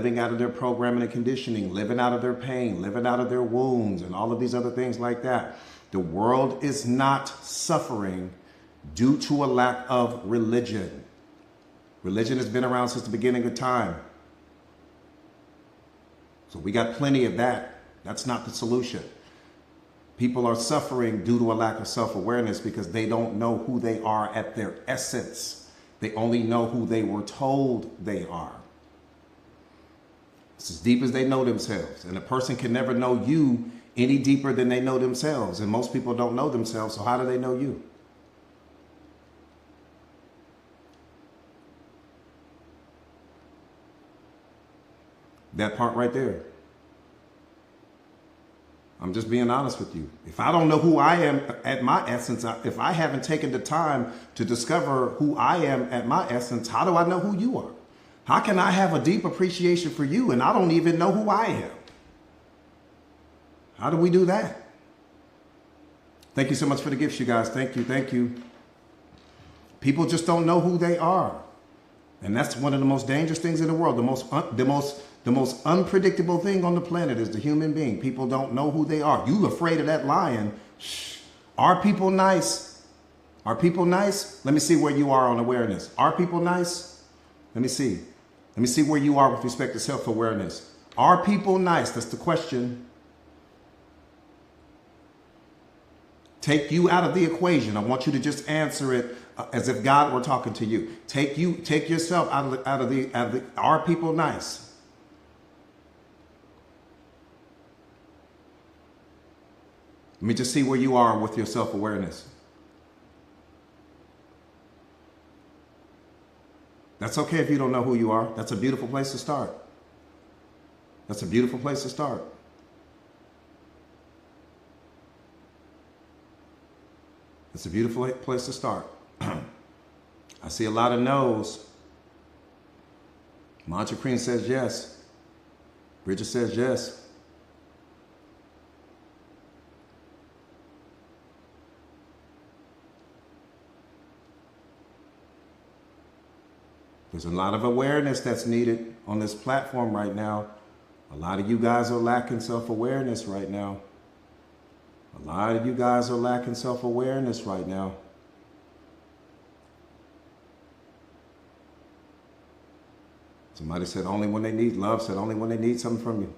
living out of their programming and conditioning, living out of their pain, living out of their wounds, and all of these other things like that. The world is not suffering due to a lack of religion. Religion has been around since the beginning of time. So we got plenty of that. That's not the solution. People are suffering due to a lack of self-awareness because they don't know who they are at their essence. They only know who they were told they are. It's as deep as they know themselves. And a person can never know you any deeper than they know themselves. And most people don't know themselves, so how do they know you? That part right there. I'm just being honest with you. If I don't know who I am at my essence, if I haven't taken the time to discover who I am at my essence, how do I know who you are? How can I have a deep appreciation for you and I don't even know who I am? How do we do that? Thank you so much for the gifts, you guys. Thank you. Thank you. People just don't know who they are. And that's one of the most dangerous things in the world. The most unpredictable thing on the planet is the human being. People don't know who they are. You afraid of that lion? Shh. Are people nice? Are people nice? Let me see where you are on awareness. Are people nice? Let me see. Let me see where you are with respect to self-awareness. Are people nice? That's the question. Take you out of the equation. I want you to just answer it as if God were talking to you. Take yourself out of the. Are people nice? Let me just see where you are with your self-awareness. That's okay if you don't know who you are. That's a beautiful place to start. That's a beautiful place to start. It's a beautiful place to start. I see a lot of no's. Mantra Queen says yes. Bridget says yes. There's a lot of awareness that's needed on this platform right now. A lot of you guys are lacking self-awareness right now. A lot of you guys are lacking self-awareness right now. Somebody said only when they need love, said only when they need something from you.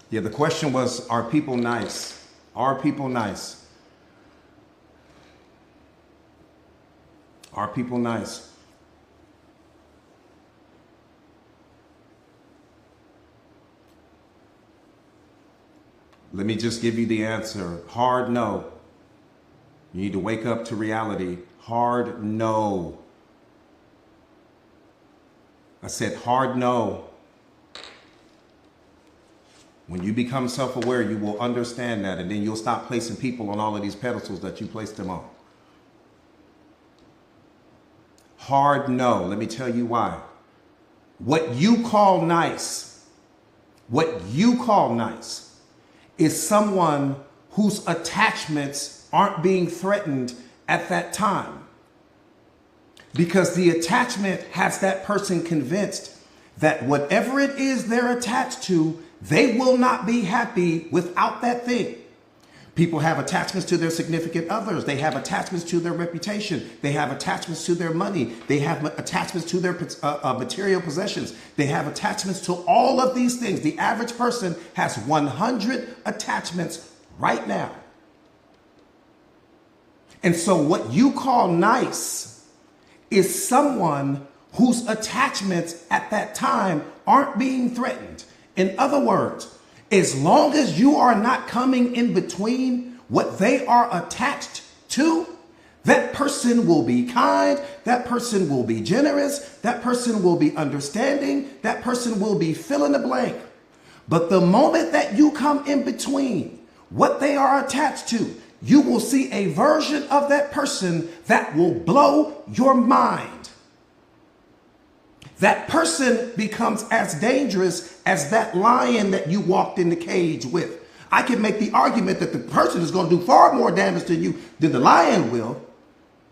Yeah, the question was, are people nice? Are people nice? Are people nice? Let me just give you the answer. Hard no. You need to wake up to reality. Hard no. I said hard no. When you become self-aware, you will understand that, and then you'll stop placing people on all of these pedestals that you placed them on. Hard no. Let me tell you why. What you call nice, is someone whose attachments aren't being threatened at that time. Because the attachment has that person convinced that whatever it is they're attached to, they will not be happy without that thing. People have attachments to their significant others. They have attachments to their reputation. They have attachments to their money. They have attachments to their material possessions. They have attachments to all of these things. The average person has 100 attachments right now. And so what you call nice is someone whose attachments at that time aren't being threatened. In other words, as long as you are not coming in between what they are attached to, that person will be kind, that person will be generous, that person will be understanding, that person will be fill in the blank. But the moment that you come in between what they are attached to, you will see a version of that person that will blow your mind. That person becomes as dangerous as that lion that you walked in the cage with. I can make the argument that the person is going to do far more damage to you than the lion will.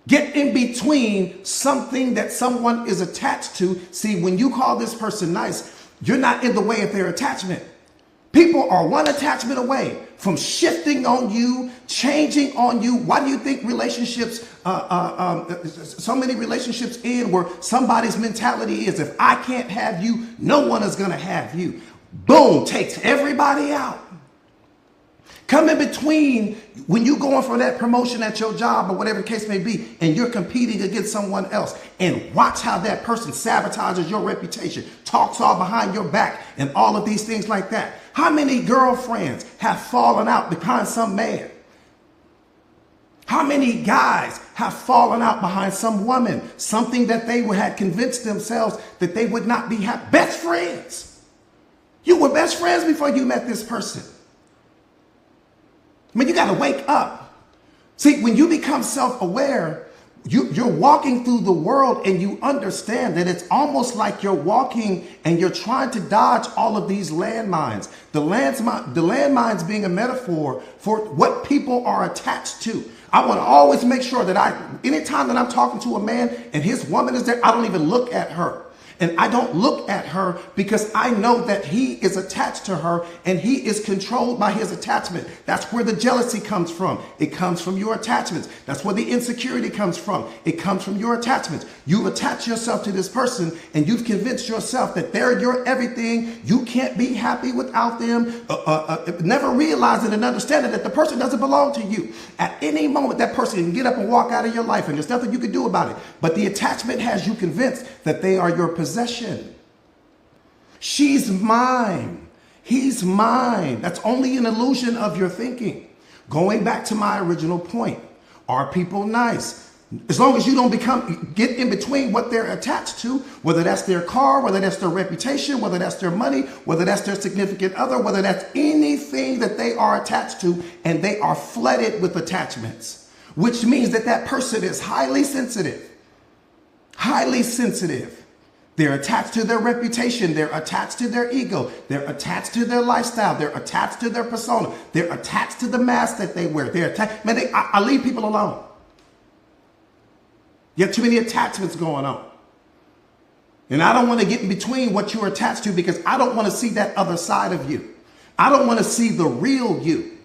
Get in between something that someone is attached to. See, when you call this person nice, you're not in the way of their attachment. People are one attachment away from shifting on you, changing on you. Why do you think relationships, so many relationships end where somebody's mentality is, if I can't have you, no one is going to have you. Boom, takes everybody out. Come in between when you're going for that promotion at your job or whatever the case may be, and you're competing against someone else, and watch how that person sabotages your reputation, talks all behind your back, and all of these things like that. How many girlfriends have fallen out behind some man? How many guys have fallen out behind some woman? Something that they had convinced themselves that they would not be best friends. You were best friends before you met this person. I mean, you got to wake up. See, when you become self-aware, you're walking through the world and you understand that it's almost like you're walking and you're trying to dodge all of these landmines. The landmines being a metaphor for what people are attached to. I want to always make sure that anytime that I'm talking to a man and his woman is there, I don't even look at her. And I don't look at her because I know that he is attached to her and he is controlled by his attachment. That's where the jealousy comes from. It comes from your attachments. That's where the insecurity comes from. It comes from your attachments. You've attached yourself to this person and you've convinced yourself that they're your everything. You can't be happy without them. Never realizing and understanding that the person doesn't belong to you. At any moment, that person can get up and walk out of your life and there's nothing you can do about it. But the attachment has you convinced that they are your possession. She's mine. He's mine. That's only an illusion of your thinking. Going back to my original point, are people nice? As long as you don't get in between what they're attached to, whether that's their car, whether that's their reputation, whether that's their money, whether that's their significant other, whether that's anything that they are attached to, and they are flooded with attachments, which means that that person is highly sensitive. Highly sensitive. They're attached to their reputation. They're attached to their ego. They're attached to their lifestyle. They're attached to their persona. They're attached to the mask that they wear. They're attached. Man, I leave people alone. You have too many attachments going on. And I don't want to get in between what you're attached to because I don't want to see that other side of you. I don't want to see the real you.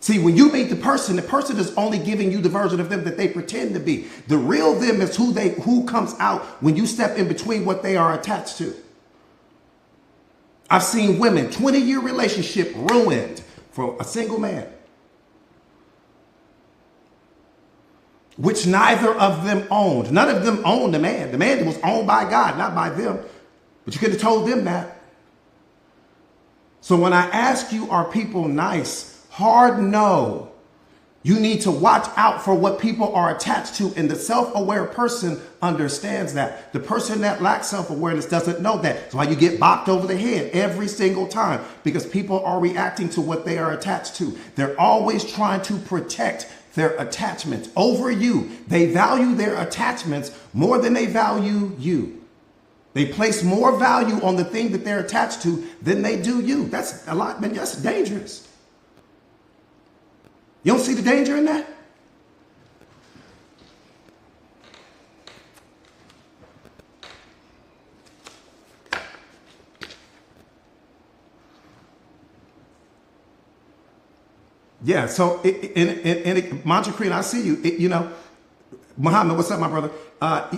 See, when you meet the person is only giving you the version of them that they pretend to be. The real them is who comes out when you step in between what they are attached to. I've seen women, 20-year relationship ruined for a single man, which neither of them owned. None of them owned the man. The man was owned by God, not by them. But you could have told them that. So when I ask you, are people nice? Hard no. You need to watch out for what people are attached to, and the self-aware person understands that. The person that lacks self-awareness doesn't know that. That's why you get bopped over the head every single time, because people are reacting to what they are attached to. They're always trying to protect their attachments over you. They value their attachments more than they value you. They place more value on the thing that they're attached to than they do you. That's a lot, man. That's dangerous. You don't see the danger in that? Yeah, so in Montreal, I see you. Muhammad, what's up, my brother?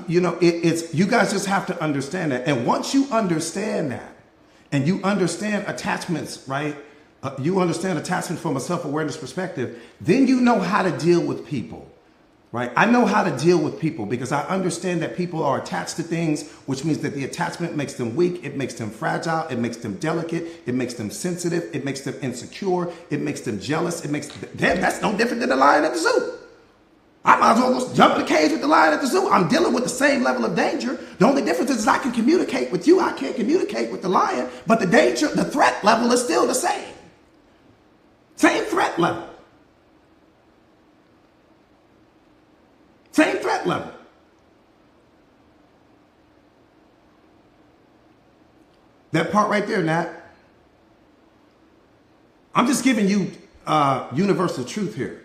It's you guys just have to understand that. And once you understand that, and you understand attachments, right? You understand attachment from a self-awareness perspective, then you know how to deal with people, right? I know how to deal with people because I understand that people are attached to things, which means that the attachment makes them weak. It makes them fragile. It makes them delicate. It makes them sensitive. It makes them insecure. It makes them jealous. That's no different than the lion at the zoo. I might as well go jump in the cage with the lion at the zoo. I'm dealing with the same level of danger. The only difference is I can communicate with you. I can't communicate with the lion, but the danger, the threat level is still the same. Same threat level. Same threat level. That part right there, Nat. I'm just giving you universal truth here.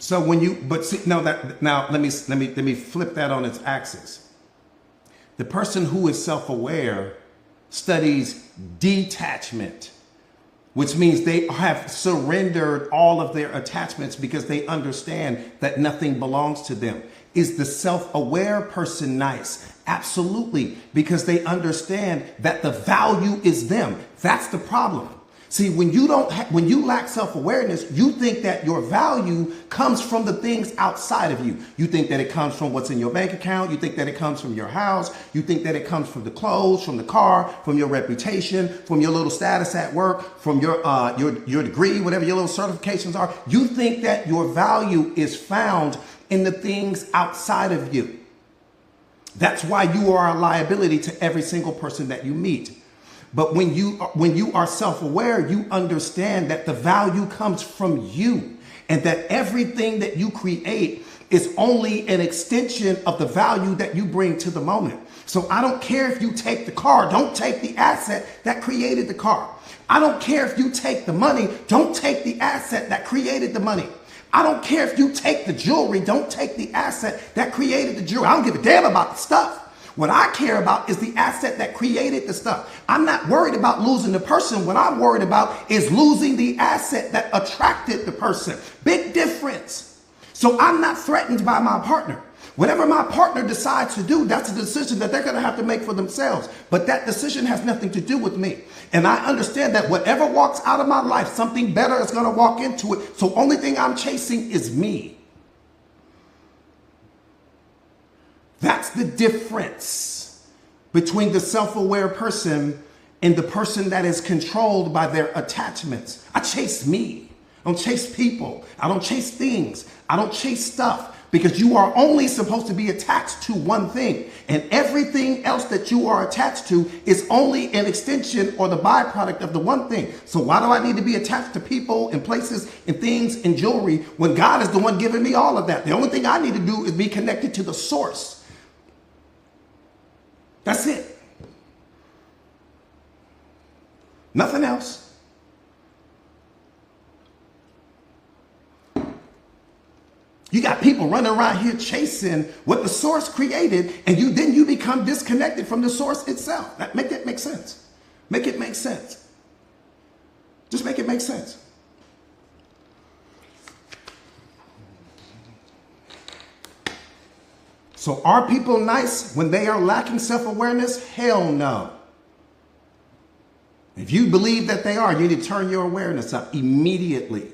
So when you, but see, no, that now let me flip that on its axis. The person who is self-aware studies detachment, which means they have surrendered all of their attachments because they understand that nothing belongs to them. Is the self-aware person nice? Absolutely, because they understand that the value is them. That's the problem. See, when you lack self-awareness, you think that your value comes from the things outside of you. You think that it comes from what's in your bank account. You think that it comes from your house. You think that it comes from the clothes, from the car, from your reputation, from your little status at work, from your degree, whatever your little certifications are. You think that your value is found in the things outside of you. That's why you are a liability to every single person that you meet. But when you are self-aware, you understand that the value comes from you and that everything that you create is only an extension of the value that you bring to the moment. So I don't care if you take the car, don't take the asset that created the car. I don't care if you take the money, don't take the asset that created the money. I don't care if you take the jewelry, don't take the asset that created the jewelry. I don't give a damn about the stuff. What I care about is the asset that created the stuff. I'm not worried about losing the person. What I'm worried about is losing the asset that attracted the person. Big difference. So I'm not threatened by my partner. Whatever my partner decides to do, that's a decision that they're going to have to make for themselves. But that decision has nothing to do with me. And I understand that whatever walks out of my life, something better is going to walk into it. So only thing I'm chasing is me. That's the difference between the self-aware person and the person that is controlled by their attachments. I chase me. I don't chase people. I don't chase things. I don't chase stuff, because you are only supposed to be attached to one thing, and everything else that you are attached to is only an extension or the byproduct of the one thing. So why do I need to be attached to people and places and things and jewelry when God is the one giving me all of that? The only thing I need to do is be connected to the source. That's it. Nothing else. You got people running around here chasing what the source created, and then you become disconnected from the source itself. Make that make sense. Make it make sense. Just make it make sense. So are people nice when they are lacking self-awareness? Hell no. If you believe that they are, you need to turn your awareness up immediately.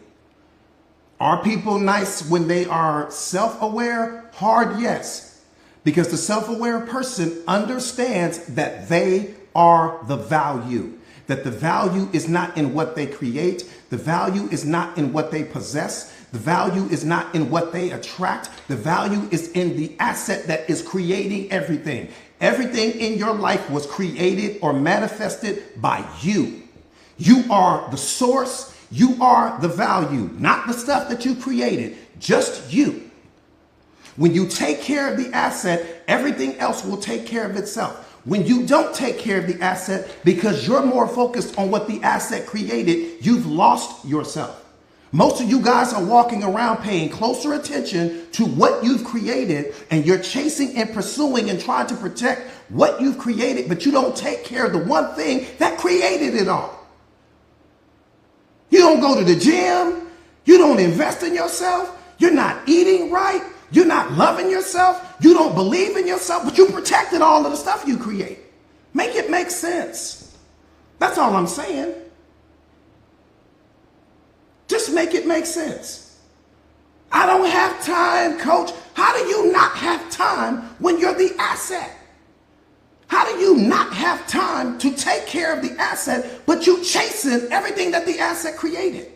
Are people nice when they are self-aware? Hard yes. Because the self-aware person understands that they are the value. That the value is not in what they create. The value is not in what they possess. The value is not in what they attract. The value is in the asset that is creating everything. Everything in your life was created or manifested by you. You are the source. You are the value, not the stuff that you created, just you. When you take care of the asset, everything else will take care of itself. When you don't take care of the asset because you're more focused on what the asset created, you've lost yourself. Most of you guys are walking around paying closer attention to what you've created, and you're chasing and pursuing and trying to protect what you've created, but you don't take care of the one thing that created it all. You don't go to the gym. You don't invest in yourself. You're not eating right. You're not loving yourself. You don't believe in yourself, but you protected all of the stuff you create. Make it make sense. That's all I'm saying. Just make it make sense. I don't have time, coach. How do you not have time when you're the asset? How do you not have time to take care of the asset, but you chasing everything that the asset created?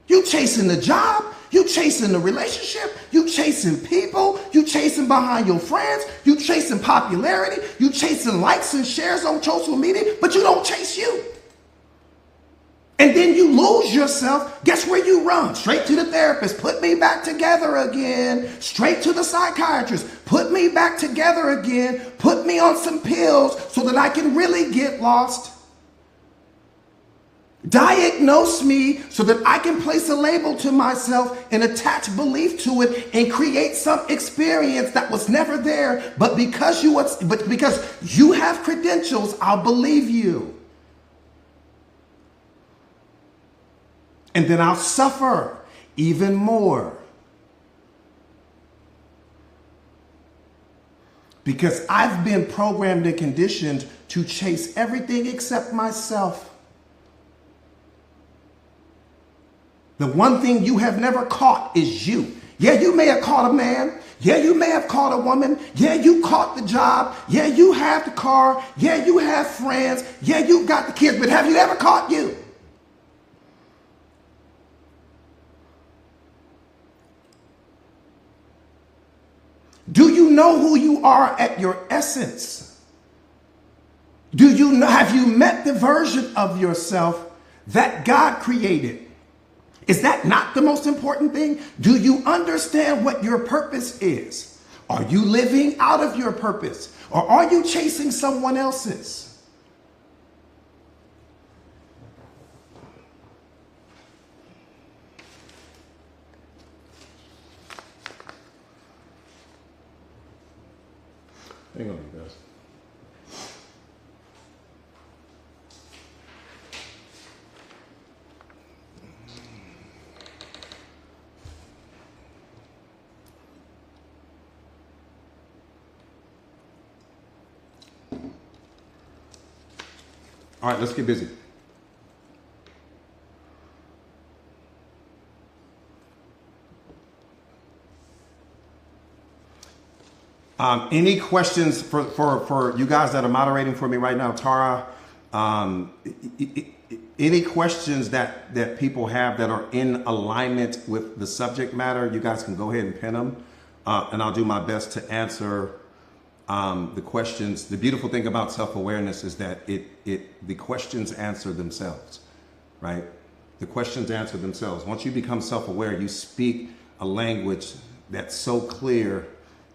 You chasing the job, you chasing the relationship, you chasing people, you chasing behind your friends, you chasing popularity, you chasing likes and shares on social media, but you don't chase you. And then you lose yourself. Guess where you run? Straight to the therapist. Put me back together again. Straight to the psychiatrist. Put me back together again. Put me on some pills so that I can really get lost. Diagnose me so that I can place a label to myself and attach belief to it and create some experience that was never there. But because you have credentials, I'll believe you. And then I'll suffer even more. Because I've been programmed and conditioned to chase everything except myself. The one thing you have never caught is you. Yeah, you may have caught a man. Yeah, you may have caught a woman. Yeah, you caught the job. Yeah, you have the car. Yeah, you have friends. Yeah, you got the kids. But have you ever caught you? Do you know who you are at your essence? Have you met the version of yourself that God created? Is that not the most important thing? Do you understand what your purpose is? Are you living out of your purpose, or are you chasing someone else's? Hang on, you guys. All right, let's get busy. Any questions for you guys that are moderating for me right now, Tara? Any questions that people have that are in alignment with the subject matter, you guys can go ahead and pin them, and I'll do my best to answer the questions. The beautiful thing about self-awareness is that the questions answer themselves, right? The questions answer themselves. Once you become self-aware, you speak a language that's so clear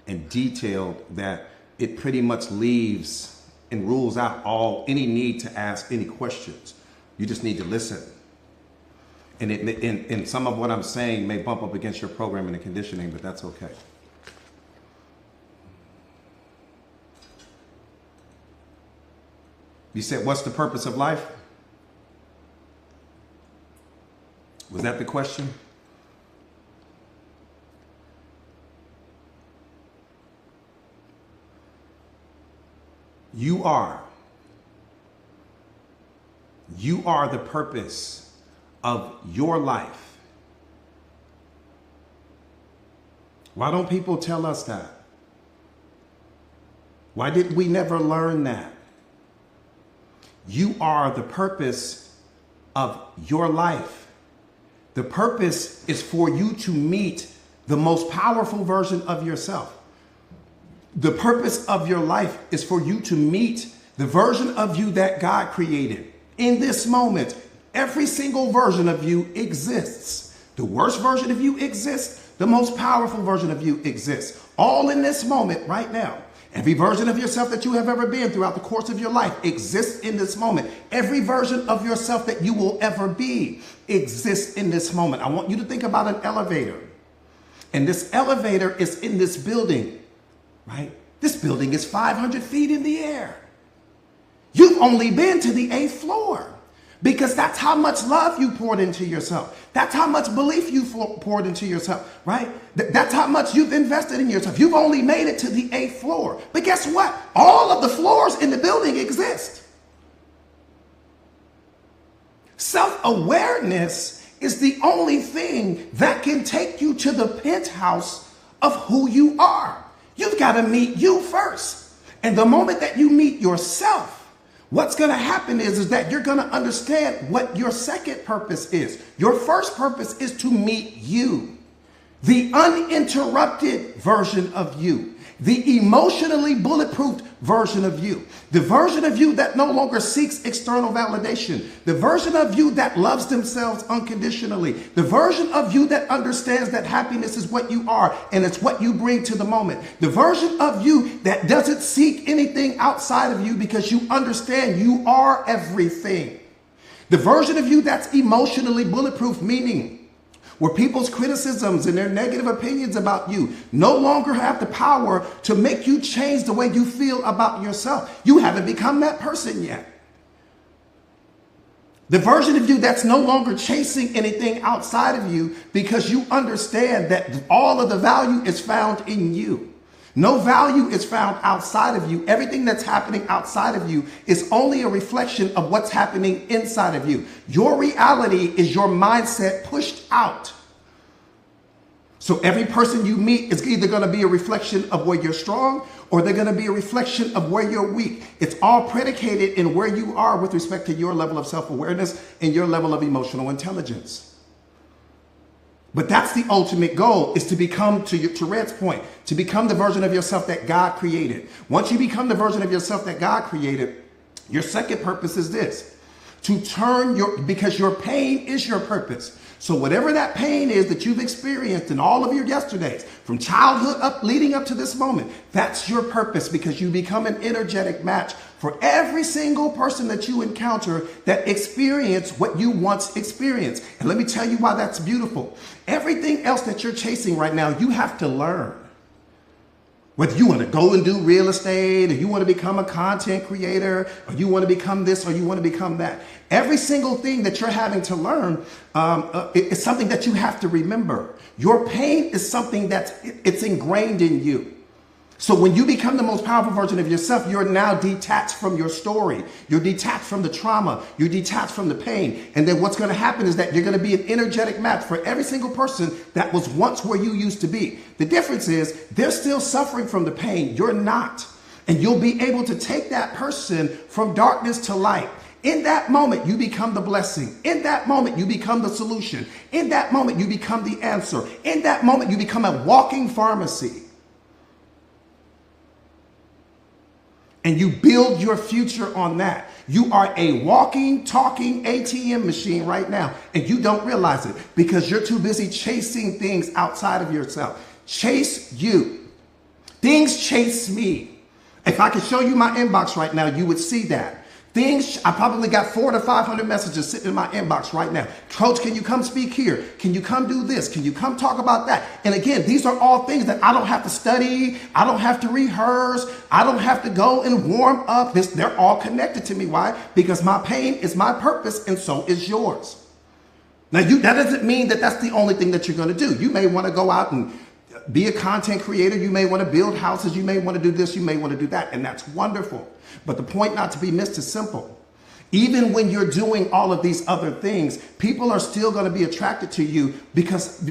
and detailed that it pretty much leaves and rules out any need to ask any questions. You just need to listen. And some of what I'm saying may bump up against your programming and conditioning, but that's okay. You said, what's the purpose of life? Was that the question? You are the purpose of your life. Why don't people tell us that? Why did we never learn that? You are the purpose of your life. The purpose is for you to meet the most powerful version of yourself. The purpose of your life is for you to meet the version of you that God created. In this moment, every single version of you exists. The worst version of you exists. The most powerful version of you exists. All in this moment right now. Every version of yourself that you have ever been throughout the course of your life exists in this moment. Every version of yourself that you will ever be exists in this moment. I want you to think about an elevator. And this elevator is in this building. Right? This building is 500 feet in the air. You've only been to the 8th floor because that's how much love you poured into yourself. That's how much belief you poured into yourself, right? That's how much you've invested in yourself. You've only made it to the 8th floor. But guess what? All of the floors in the building exist. Self-awareness is the only thing that can take you to the penthouse of who you are. You've got to meet you first. And the moment that you meet yourself, what's going to happen is that you're going to understand what your second purpose is. Your first purpose is to meet you, the uninterrupted version of you, the emotionally bulletproof version of you, the version of you that no longer seeks external validation, the version of you that loves themselves unconditionally, the version of you that understands that happiness is what you are and it's what you bring to the moment, the version of you that doesn't seek anything outside of you because you understand you are everything. The version of you that's emotionally bulletproof, meaning where people's criticisms and their negative opinions about you no longer have the power to make you change the way you feel about yourself. You haven't become that person yet. The version of you that's no longer chasing anything outside of you because you understand that all of the value is found in you. No value is found outside of you. Everything that's happening outside of you is only a reflection of what's happening inside of you. Your reality is your mindset pushed out. So every person you meet is either going to be a reflection of where you're strong or they're going to be a reflection of where you're weak. It's all predicated in where you are with respect to your level of self-awareness and your level of emotional intelligence. But that's the ultimate goal, is to become, to Red's point, to become the version of yourself that God created. Once you become the version of yourself that God created, your second purpose is this: to turn because your pain is your purpose. So whatever that pain is that you've experienced in all of your yesterdays, from childhood up leading up to this moment, that's your purpose, because you become an energetic match for every single person that you encounter that experienced what you once experienced. And let me tell you why that's beautiful. Everything else that you're chasing right now, you have to learn. Whether you want to go and do real estate, or you want to become a content creator, or you want to become this, or you want to become that. Every single thing that you're having to learn is something that you have to remember. Your pain is something it's ingrained in you. So when you become the most powerful version of yourself, you're now detached from your story. You're detached from the trauma. You're detached from the pain. And then what's going to happen is that you're going to be an energetic match for every single person that was once where you used to be. The difference is they're still suffering from the pain. You're not. And you'll be able to take that person from darkness to light. In that moment, you become the blessing. In that moment, you become the solution. In that moment, you become the answer. In that moment, you become a walking pharmacy. And you build your future on that. You are a walking, talking ATM machine right now, and you don't realize it because you're too busy chasing things outside of yourself. Chase you. Things chase me. If I could show you my inbox right now, you would see that. I probably got 400 to 500 messages sitting in my inbox right now. Coach, can you come speak here? Can you come do this? Can you come talk about that? And again, these are all things that I don't have to study. I don't have to rehearse. I don't have to go and warm up. They're all connected to me. Why? Because my pain is my purpose, and so is yours. Now, that doesn't mean that that's the only thing that you're going to do. You may want to go out and be a content creator. You may want to build houses. You may want to do this. You may want to do that. And that's wonderful. But the point not to be missed is simple. Even when you're doing all of these other things, people are still going to be attracted to you because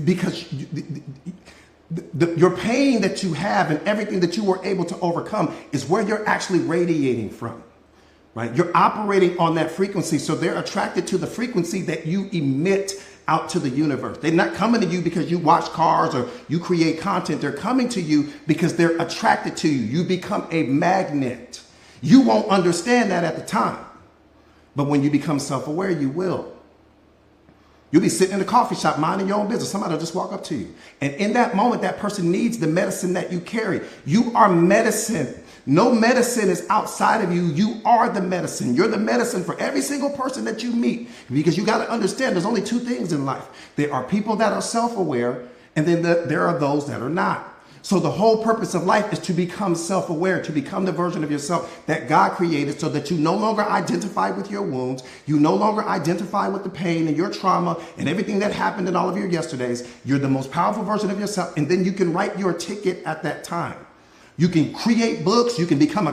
your pain that you have and everything that you were able to overcome is where you're actually radiating from. Right? You're operating on that frequency. So they're attracted to the frequency that you emit out to the universe. They're not coming to you because you watch cars or you create content. They're coming to you because they're attracted to you. You become a magnet. You won't understand that at the time. But when you become self-aware, you will. You'll be sitting in a coffee shop minding your own business. Somebody will just walk up to you. And in that moment, that person needs the medicine that you carry. You are medicine. No medicine is outside of you. You are the medicine. You're the medicine for every single person that you meet. Because you got to understand there's only two things in life. There are people that are self-aware, and then there are those that are not. So the whole purpose of life is to become self-aware, to become the version of yourself that God created, so that you no longer identify with your wounds. You no longer identify with the pain and your trauma and everything that happened in all of your yesterdays. You're the most powerful version of yourself. And then you can write your ticket at that time. You can create books. You can become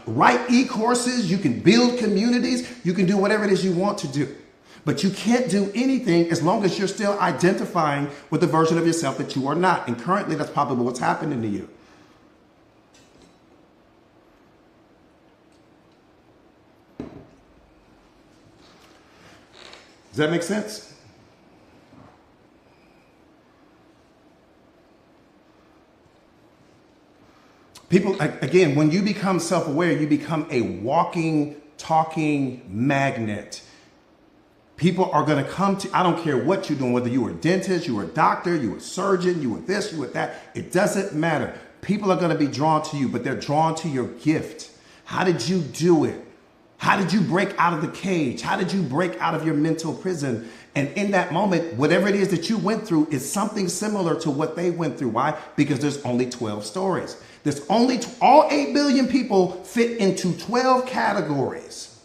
write e-courses. You can build communities. You can do whatever it is you want to do. But you can't do anything as long as you're still identifying with the version of yourself that you are not. And currently, that's probably what's happening to you. Does that make sense? People, again, when you become self-aware, you become a walking, talking magnet. People are going to come to, I don't care what you're doing, whether you were a dentist, you were a doctor, you were a surgeon, you were this, you were that. It doesn't matter. People are going to be drawn to you, but they're drawn to your gift. How did you do it? How did you break out of the cage? How did you break out of your mental prison? And in that moment, whatever it is that you went through is something similar to what they went through. Why? Because there's only 12 stories. There's only all 8 billion people fit into 12 categories.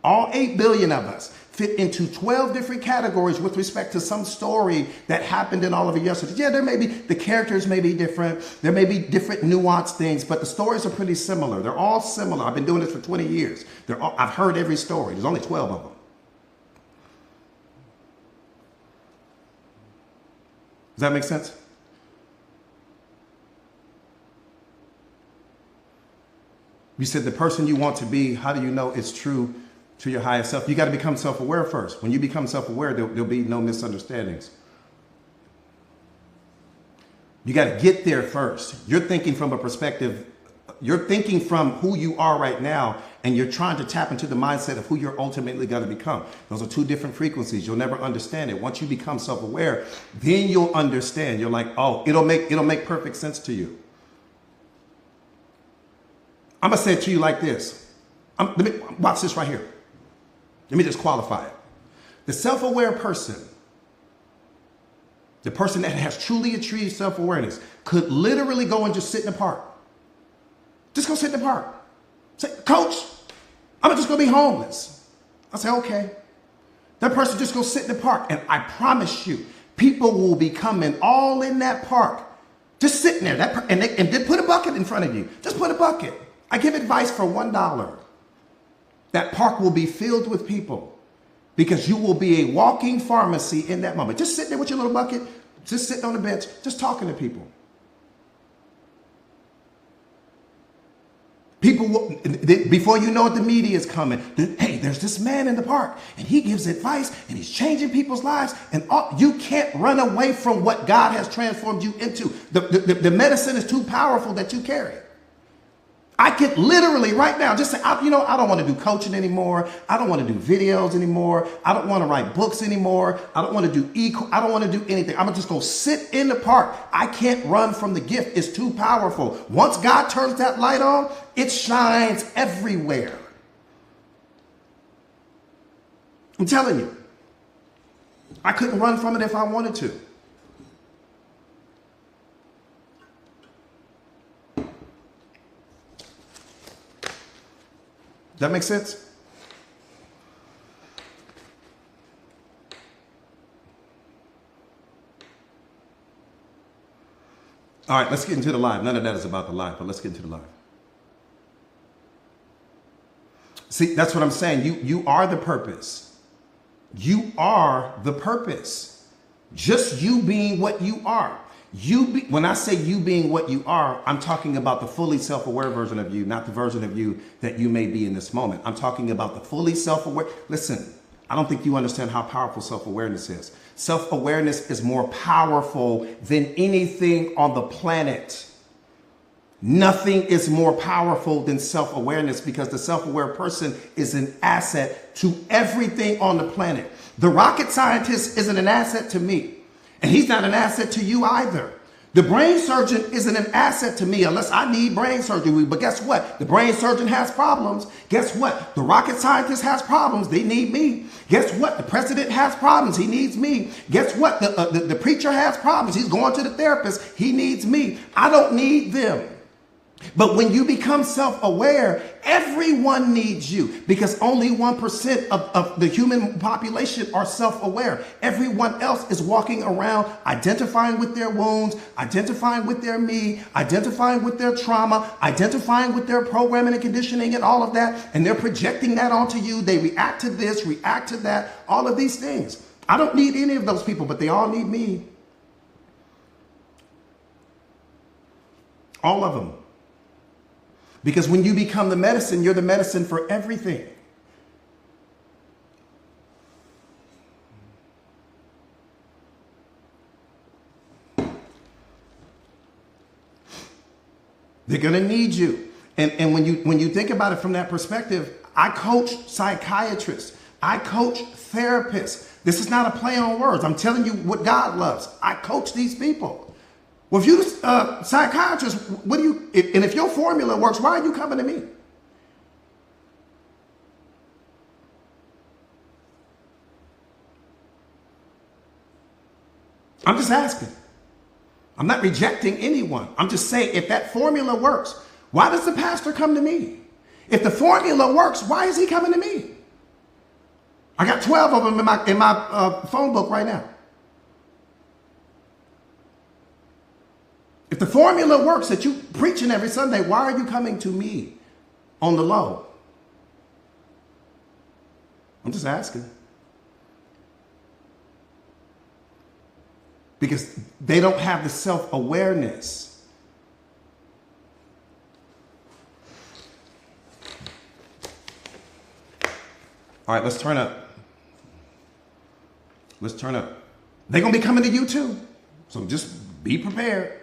All 8 billion of us fit into 12 different categories with respect to some story that happened in all of it yesterday. Yeah, there may be, the characters may be different. There may be different nuanced things, but the stories are pretty similar. They're all similar. I've been doing this for 20 years. I've heard every story. There's only 12 of them. Does that make sense? You said the person you want to be, how do you know it's true to your highest self? You got to become self-aware first. When you become self-aware, there'll be no misunderstandings. You got to get there first. You're thinking from a perspective, you're thinking from who you are right now, and you're trying to tap into the mindset of who you're ultimately going to become. Those are two different frequencies. You'll never understand it. Once you become self-aware, then you'll understand. You're like, oh, it'll make perfect sense to you. I'm going to say it to you like this. Watch this right here. Let me just qualify it. The self-aware person, the person that has truly achieved self-awareness, could literally go and just sit in the park. Just go sit in the park. Say, Coach, I'm just going to be homeless. I say, okay. That person just go sit in the park. And I promise you, people will be coming all in that park, just sitting there. And then put a bucket in front of you. Just put a bucket. I give advice for $1. That park will be filled with people because you will be a walking pharmacy in that moment. Just sitting there with your little bucket, just sitting on the bench, just talking to people. People will, before you know it, the media is coming. Hey, there's this man in the park and he gives advice and he's changing people's lives. And you can't run away from what God has transformed you into. The medicine is too powerful that you carry. I could literally right now just say, I don't want to do coaching anymore. I don't want to do videos anymore. I don't want to write books anymore. I don't want to do I don't want to do anything. I'm just going to sit in the park. I can't run from the gift. It's too powerful. Once God turns that light on, it shines everywhere. I'm telling you, I couldn't run from it if I wanted to. That makes sense? All right, let's get into the live. None of that is about the live, but let's get into the live. See, that's what I'm saying. You are the purpose. You are the purpose. Just you being what you are. When I say you being what you are, I'm talking about the fully self-aware version of you, not the version of you that you may be in this moment. I'm talking about the fully self-aware. Listen, I don't think you understand how powerful self-awareness is. Self-awareness is more powerful than anything on the planet. Nothing is more powerful than self-awareness because the self-aware person is an asset to everything on the planet. The rocket scientist isn't an asset to me. And he's not an asset to you either. The brain surgeon isn't an asset to me unless I need brain surgery. But guess what? The brain surgeon has problems. Guess what? The rocket scientist has problems. They need me. Guess what? The president has problems. He needs me. Guess what? The preacher has problems. He's going to the therapist. He needs me. I don't need them. But when you become self-aware, everyone needs you because only 1% of the human population are self-aware. Everyone else is walking around identifying with their wounds, identifying with their me, identifying with their trauma, identifying with their programming and conditioning and all of that. And they're projecting that onto you. They react to this, react to that, all of these things. I don't need any of those people, but they all need me. All of them. Because when you become the medicine, you're the medicine for everything. They're going to need you. And when you think about it from that perspective, I coach psychiatrists. I coach therapists. This is not a play on words. I'm telling you what God loves. I coach these people. Well, if you're a psychiatrist, and if your formula works, why are you coming to me? I'm just asking. I'm not rejecting anyone. I'm just saying, if that formula works, why does the pastor come to me? If the formula works, why is he coming to me? I got 12 of them in my phone book right now. If the formula works that you preaching every Sunday, why are you coming to me on the low? I'm just asking. Because they don't have the self-awareness. All right, let's turn up. Let's turn up. They're going to be coming to you too. So just be prepared.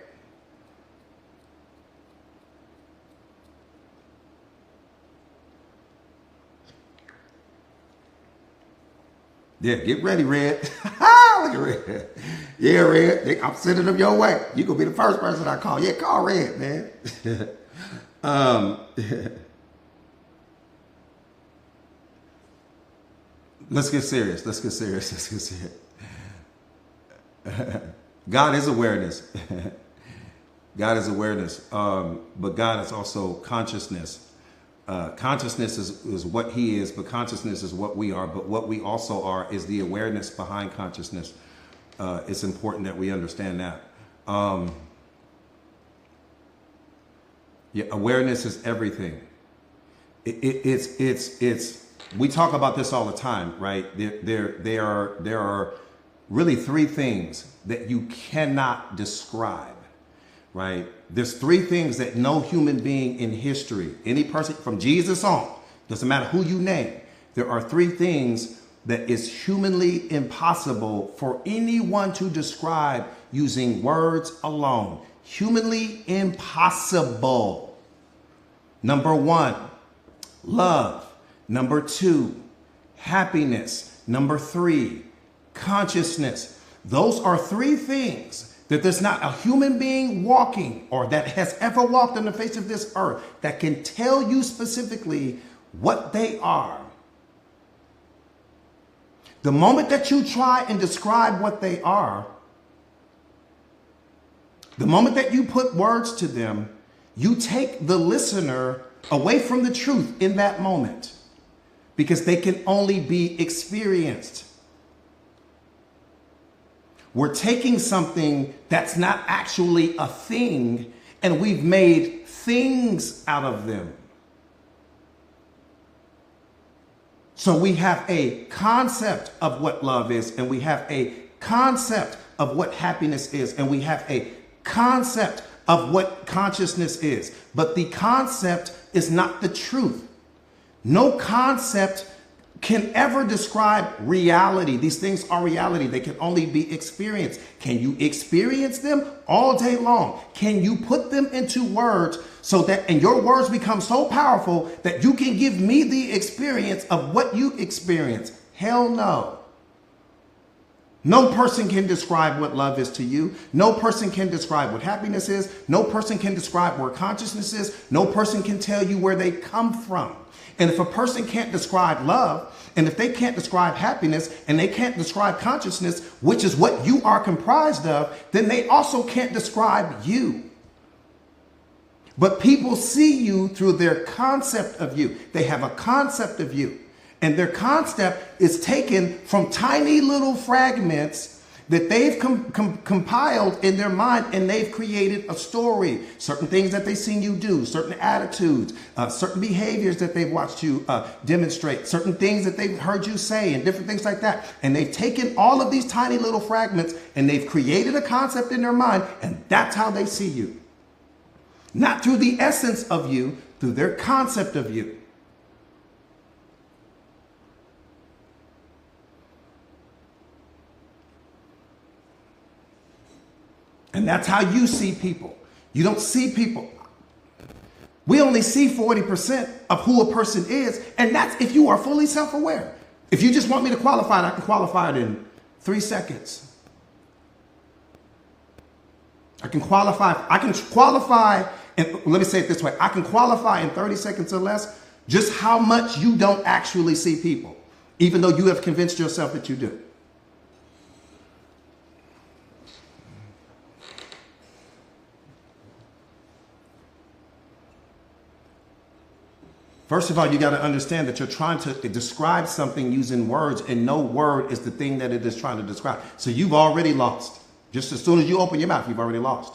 Yeah, get ready, Red. Look at Red. Yeah, Red. I'm sending them your way. You're going to be the first person I call. Yeah, call Red, man. Let's get serious. Let's get serious. Let's get serious. God is awareness. God is awareness. But God is also consciousness. Consciousness is what he is, but consciousness is what we are. But what we also are is the awareness behind consciousness. It's important that we understand that. Yeah, awareness is everything. It's. We talk about this all the time, right? There are really three things that you cannot describe. Right? There's three things that no human being in history, any person from Jesus on, doesn't matter who you name, there are three things that is humanly impossible for anyone to describe using words alone. Humanly impossible. Number one, love. Number two, happiness. Number three, consciousness. Those are three things that there's not a human being walking or that has ever walked on the face of this earth that can tell you specifically what they are. The moment that you try and describe what they are, the moment that you put words to them, you take the listener away from the truth in that moment because they can only be experienced. We're taking something that's not actually a thing and we've made things out of them. So we have a concept of what love is, and we have a concept of what happiness is, and we have a concept of what consciousness is. But the concept is not the truth. No concept can ever describe reality. These things are reality. They can only be experienced. Can you experience them all day long? Can you put them into words so that, and your words become so powerful that you can give me the experience of what you experience? Hell no. No person can describe what love is to you. No person can describe what happiness is. No person can describe where consciousness is. No person can tell you where they come from. And if a person can't describe love, and if they can't describe happiness, and they can't describe consciousness, which is what you are comprised of, then they also can't describe you. But people see you through their concept of you. They have a concept of you. And their concept is taken from tiny little fragments that they've compiled in their mind, and they've created a story. Certain things that they've seen you do, certain attitudes, certain behaviors that they've watched you demonstrate, certain things that they've heard you say, and different things like that. And they've taken all of these tiny little fragments and they've created a concept in their mind, and that's how they see you. Not through the essence of you, through their concept of you. And that's how you see people. You don't see people. We only see 40% of who a person is. And that's if you are fully self-aware. If you just want me to qualify it, I can qualify it in 3 seconds. I can qualify, and let me say it this way. I can qualify in 30 seconds or less just how much you don't actually see people, even though you have convinced yourself that you do. First of all, you got to understand that you're trying to describe something using words, and no word is the thing that it is trying to describe. So you've already lost. Just as soon as you open your mouth, you've already lost.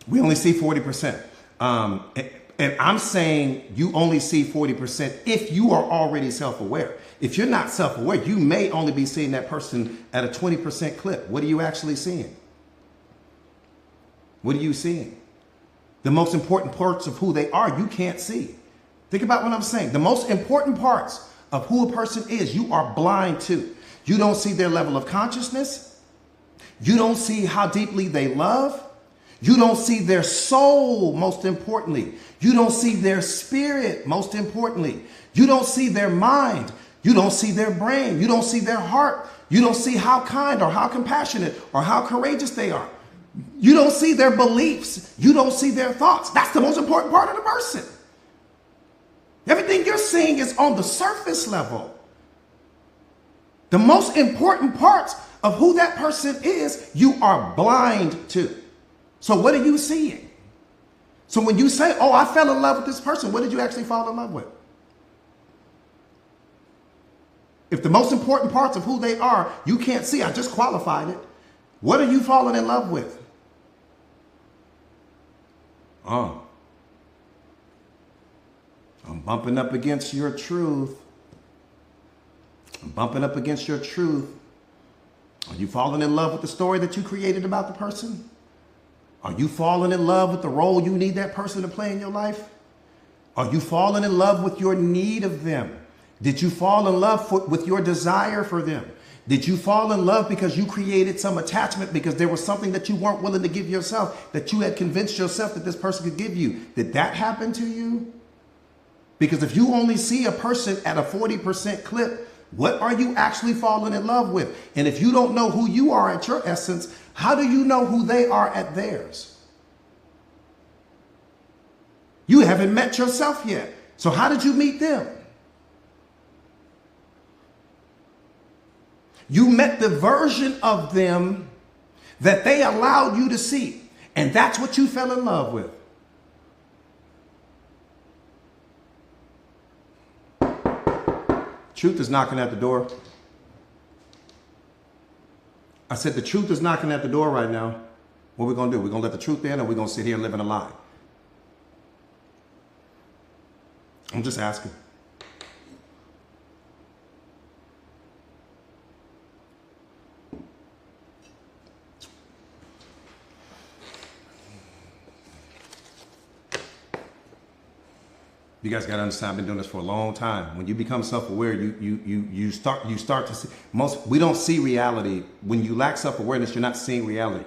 We only see 40%. And I'm saying you only see 40% if you are already self-aware. If you're not self-aware, you may only be seeing that person at a 20% clip. What are you actually seeing? What are you seeing? The most important parts of who they are, you can't see. Think about what I'm saying. The most important parts of who a person is, you are blind to. You don't see their level of consciousness. You don't see how deeply they love. You don't see their soul, most importantly. You don't see their spirit, most importantly. You don't see their mind. You don't see their brain. You don't see their heart. You don't see how kind or how compassionate or how courageous they are. You don't see their beliefs. You don't see their thoughts. That's the most important part of the person. Everything you're seeing is on the surface level. The most important parts of who that person is, you are blind to. So what are you seeing? So when you say, oh, I fell in love with this person, what did you actually fall in love with? If the most important parts of who they are, you can't see, I just qualified it. What are you falling in love with? I'm bumping up against your truth. I'm bumping up against your truth. Are you falling in love with the story that you created about the person? Are you falling in love with the role you need that person to play in your life? Are you falling in love with your need of them? Did you fall in love with your desire for them? Did you fall in love because you created some attachment because there was something that you weren't willing to give yourself, that you had convinced yourself that this person could give you? Did that happen to you? Because if you only see a person at a 40% clip, what are you actually falling in love with? And if you don't know who you are at your essence, how do you know who they are at theirs? You haven't met yourself yet. So how did you meet them? You met the version of them that they allowed you to see. And that's what you fell in love with. Truth is knocking at the door. I said the truth is knocking at the door right now. What are we going to do? We're going to let the truth in, or we're going to sit here and live in a lie? I'm just asking. You guys got to understand, I've been doing this for a long time. When you become self-aware, you start to see. We don't see reality. When you lack self-awareness, you're not seeing reality.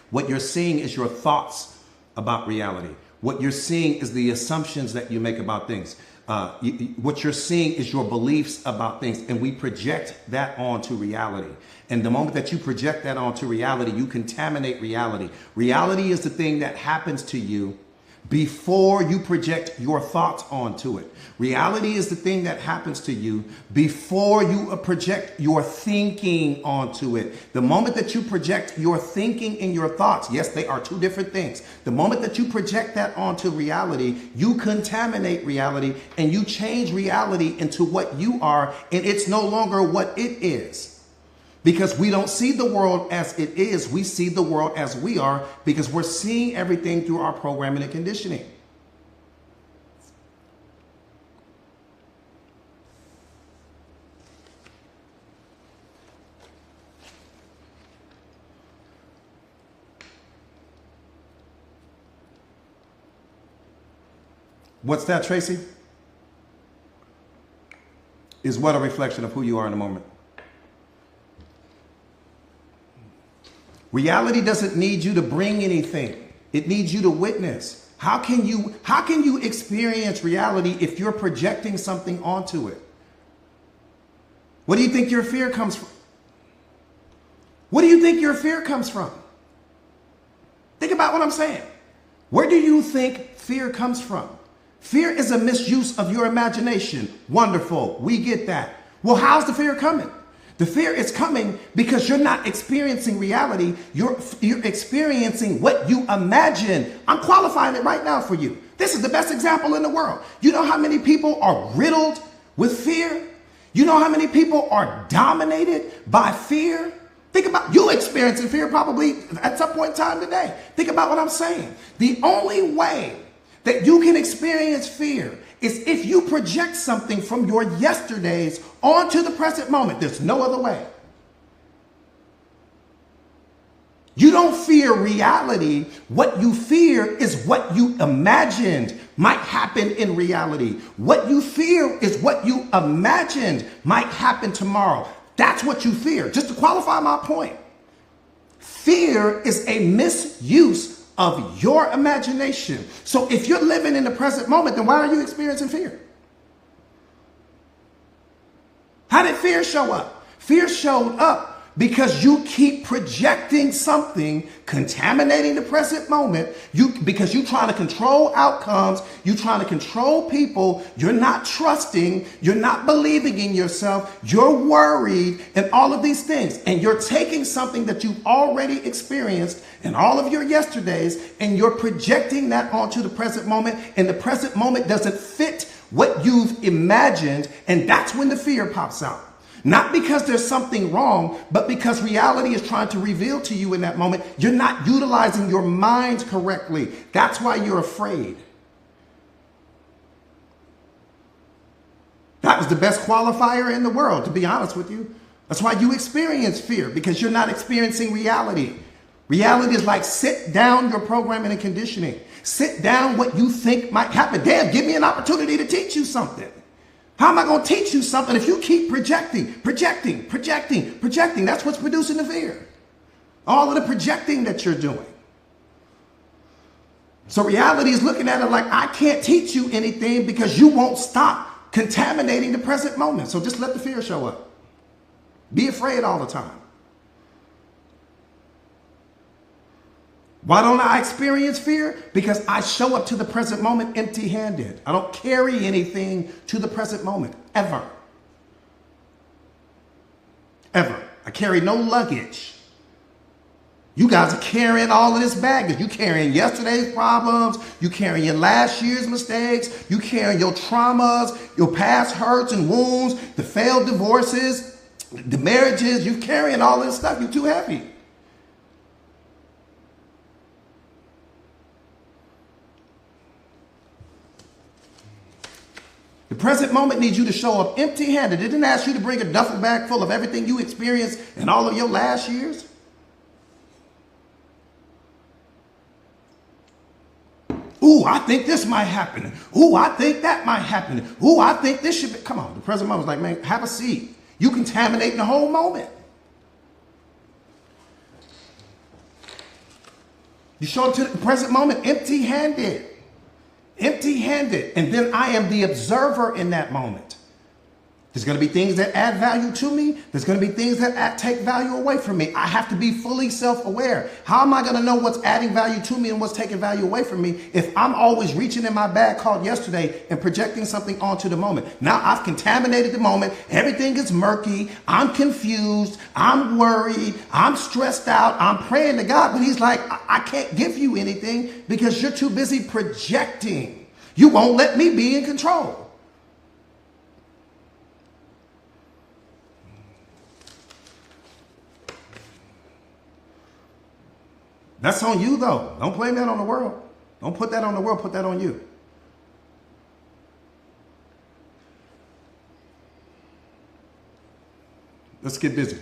What you're seeing is your thoughts about reality. What you're seeing is the assumptions that you make about things. What you're seeing is your beliefs about things, and we project that onto reality. And the moment that you project that onto reality, you contaminate reality. Reality is the thing that happens to you before you project your thoughts onto it. Reality is the thing that happens to you before you project your thinking onto it. The moment that you project your thinking and your thoughts, yes, they are two different things. The moment that you project that onto reality, you contaminate reality and you change reality into what you are, and it's no longer what it is. Because we don't see the world as it is, we see the world as we are, because we're seeing everything through our programming and conditioning. What's that, Tracy? Is what a reflection of who you are in the moment. Reality doesn't need you to bring anything. It needs you to witness. How can you experience reality if you're projecting something onto it? What do you think your fear comes from? What do you think your fear comes from? Think about what I'm saying. Where do you think fear comes from? Fear is a misuse of your imagination. Wonderful. We get that. Well, how's the fear coming? The fear is coming because you're not experiencing reality. You're experiencing what you imagine. I'm qualifying it right now for you. This is the best example in the world. You know how many people are riddled with fear? You know how many people are dominated by fear? Think about you experiencing fear probably at some point in time today. Think about what I'm saying. The only way that you can experience fear is if you project something from your yesterdays onto the present moment. There's no other way. You don't fear reality. What you fear is what you imagined might happen in reality. What you fear is what you imagined might happen tomorrow. That's what you fear. Just to qualify my point, fear is a misuse of your imagination. So if you're living in the present moment, then why are you experiencing fear? How did fear show up? Fear showed up because you keep projecting something, contaminating the present moment. Because you're trying to control outcomes, you're trying to control people, you're not trusting, you're not believing in yourself, you're worried, and all of these things. And you're taking something that you've already experienced in all of your yesterdays, and you're projecting that onto the present moment, and the present moment doesn't fit what you've imagined, and that's when the fear pops out. Not because there's something wrong, but because reality is trying to reveal to you in that moment, you're not utilizing your mind correctly. That's why you're afraid. That was the best qualifier in the world, to be honest with you. That's why you experience fear, because you're not experiencing reality. Reality is like sit down your programming and conditioning. Sit down what you think might happen. Damn, give me an opportunity to teach you something. How am I going to teach you something if you keep projecting? That's what's producing the fear. All of the projecting that you're doing. So reality is looking at it like, I can't teach you anything because you won't stop contaminating the present moment. So just let the fear show up. Be afraid all the time. Why don't I experience fear? Because I show up to the present moment empty-handed. I don't carry anything to the present moment, ever. Ever. I carry no luggage. You guys are carrying all of this baggage. You carrying yesterday's problems. You carrying last year's mistakes. You carrying your traumas, your past hurts and wounds, the failed divorces, the marriages. You carrying all this stuff. You're too heavy. The present moment needs you to show up empty-handed. It didn't ask you to bring a duffel bag full of everything you experienced in all of your last years. Ooh, I think this might happen. Ooh, I think that might happen. Ooh, I think this should be. Come on, the present moment was like, man, have a seat. You contaminating the whole moment. You show up to the present moment empty-handed. Empty-handed, and then I am the observer in that moment. There's going to be things that add value to me. There's going to be things that take value away from me. I have to be fully self-aware. How am I going to know what's adding value to me and what's taking value away from me if I'm always reaching in my bag called yesterday and projecting something onto the moment? Now I've contaminated the moment. Everything is murky. I'm confused. I'm worried. I'm stressed out. I'm praying to God, but he's like, I can't give you anything because you're too busy projecting. You won't let me be in control. That's on you, though. Don't blame that on the world. Don't put that on the world. Put that on you. Let's get busy.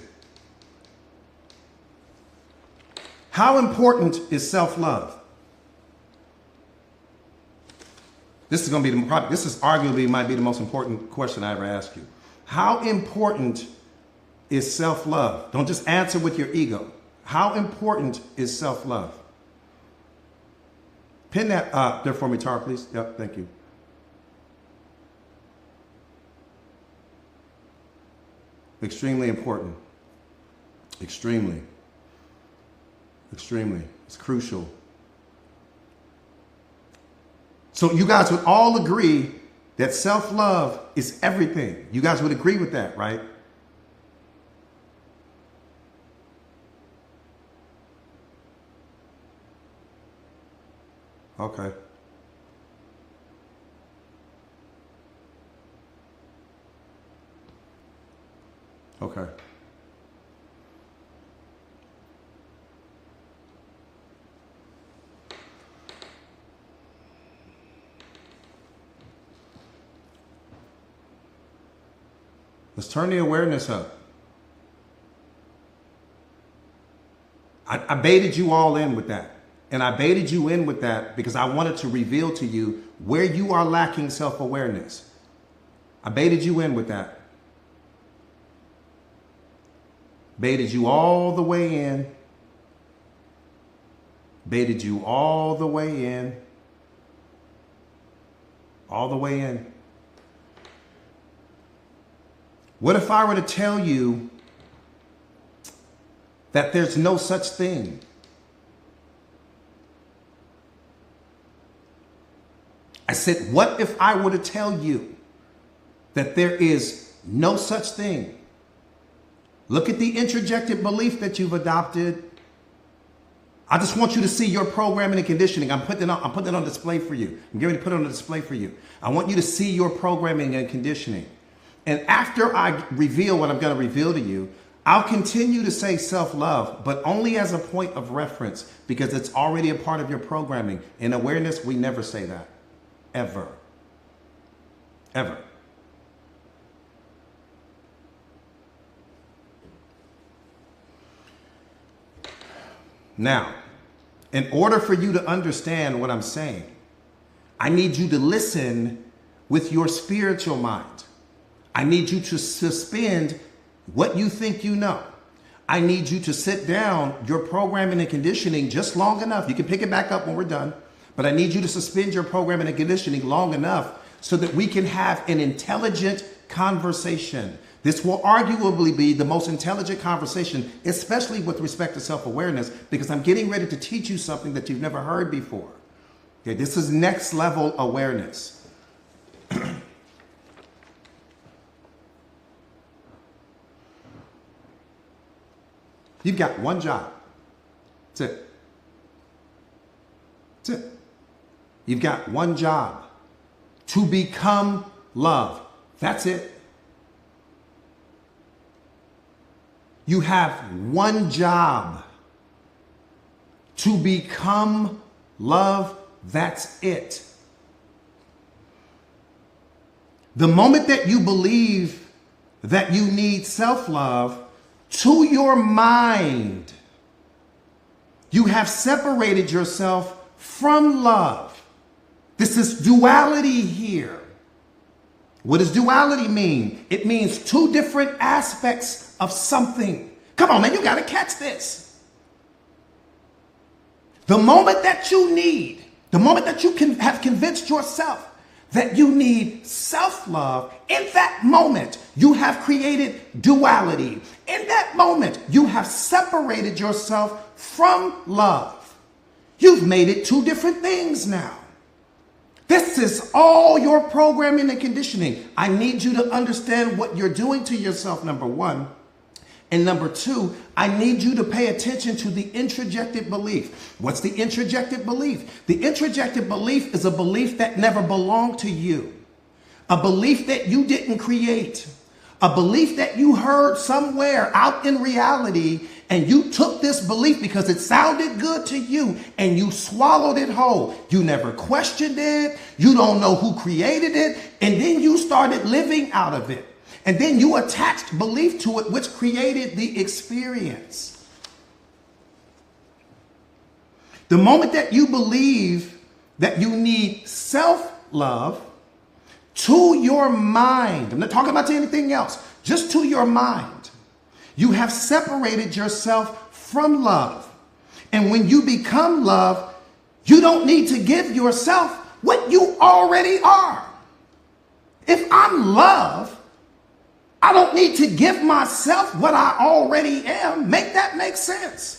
How important is self-love? This is going to be this is arguably might be the most important question I ever ask you. How important is self-love? Don't just answer with your ego. How important is self-love? Pin that up there for me, Tara, please. Yep, thank you. Extremely important. Extremely. Extremely. It's crucial. So you guys would all agree that self-love is everything. You guys would agree with that, right? Okay. Okay. Let's turn the awareness up. I baited you all in with that. And I baited you in with that because I wanted to reveal to you where you are lacking self-awareness. I baited you in with that. Baited you all the way in. Baited you all the way in. All the way in. What if I were to tell you that there's no such thing? I said, what if I were to tell you that there is no such thing? Look at the introjected belief that you've adopted. I just want you to see your programming and conditioning. I'm putting it on display for you. I'm getting ready to put it on display for you. I want you to see your programming and conditioning. And after I reveal what I'm going to reveal to you, I'll continue to say self-love, but only as a point of reference because it's already a part of your programming. In awareness, we never say that. Ever. Ever. Now, in order for you to understand what I'm saying, I need you to listen with your spiritual mind. I need you to suspend what you think you know. I need you to sit down your programming and conditioning just long enough. You can pick it back up when we're done, but I need you to suspend your programming and conditioning long enough so that we can have an intelligent conversation. This will arguably be the most intelligent conversation, especially with respect to self-awareness, because I'm getting ready to teach you something that you've never heard before. Okay, this is next level awareness. You've got one job. That's it. That's it. You've got one job. To become love. That's it. You have one job. To become love. That's it. The moment that you believe that you need self-love, to your mind, you have separated yourself from love. This is duality here. What does duality mean? It means two different aspects of something. Come on, man, you got to catch this. The moment that you can have convinced yourself that you need self-love, in that moment, you have created duality. In that moment, you have separated yourself from love. You've made it two different things now. This is all your programming and conditioning. I need you to understand what you're doing to yourself, number one. And number two, I need you to pay attention to the introjected belief. What's the introjected belief? The introjected belief is a belief that never belonged to you. A belief that you didn't create. A belief that you heard somewhere out in reality, and you took this belief because it sounded good to you and you swallowed it whole. You never questioned it. You don't know who created it. And then you started living out of it. And then you attached belief to it, which created the experience. The moment that you believe that you need self-love, to your mind, I'm not talking about anything else, just to your mind, you have separated yourself from love. And when you become love, you don't need to give yourself what you already are. If I'm love, I don't need to give myself what I already am. Make that make sense.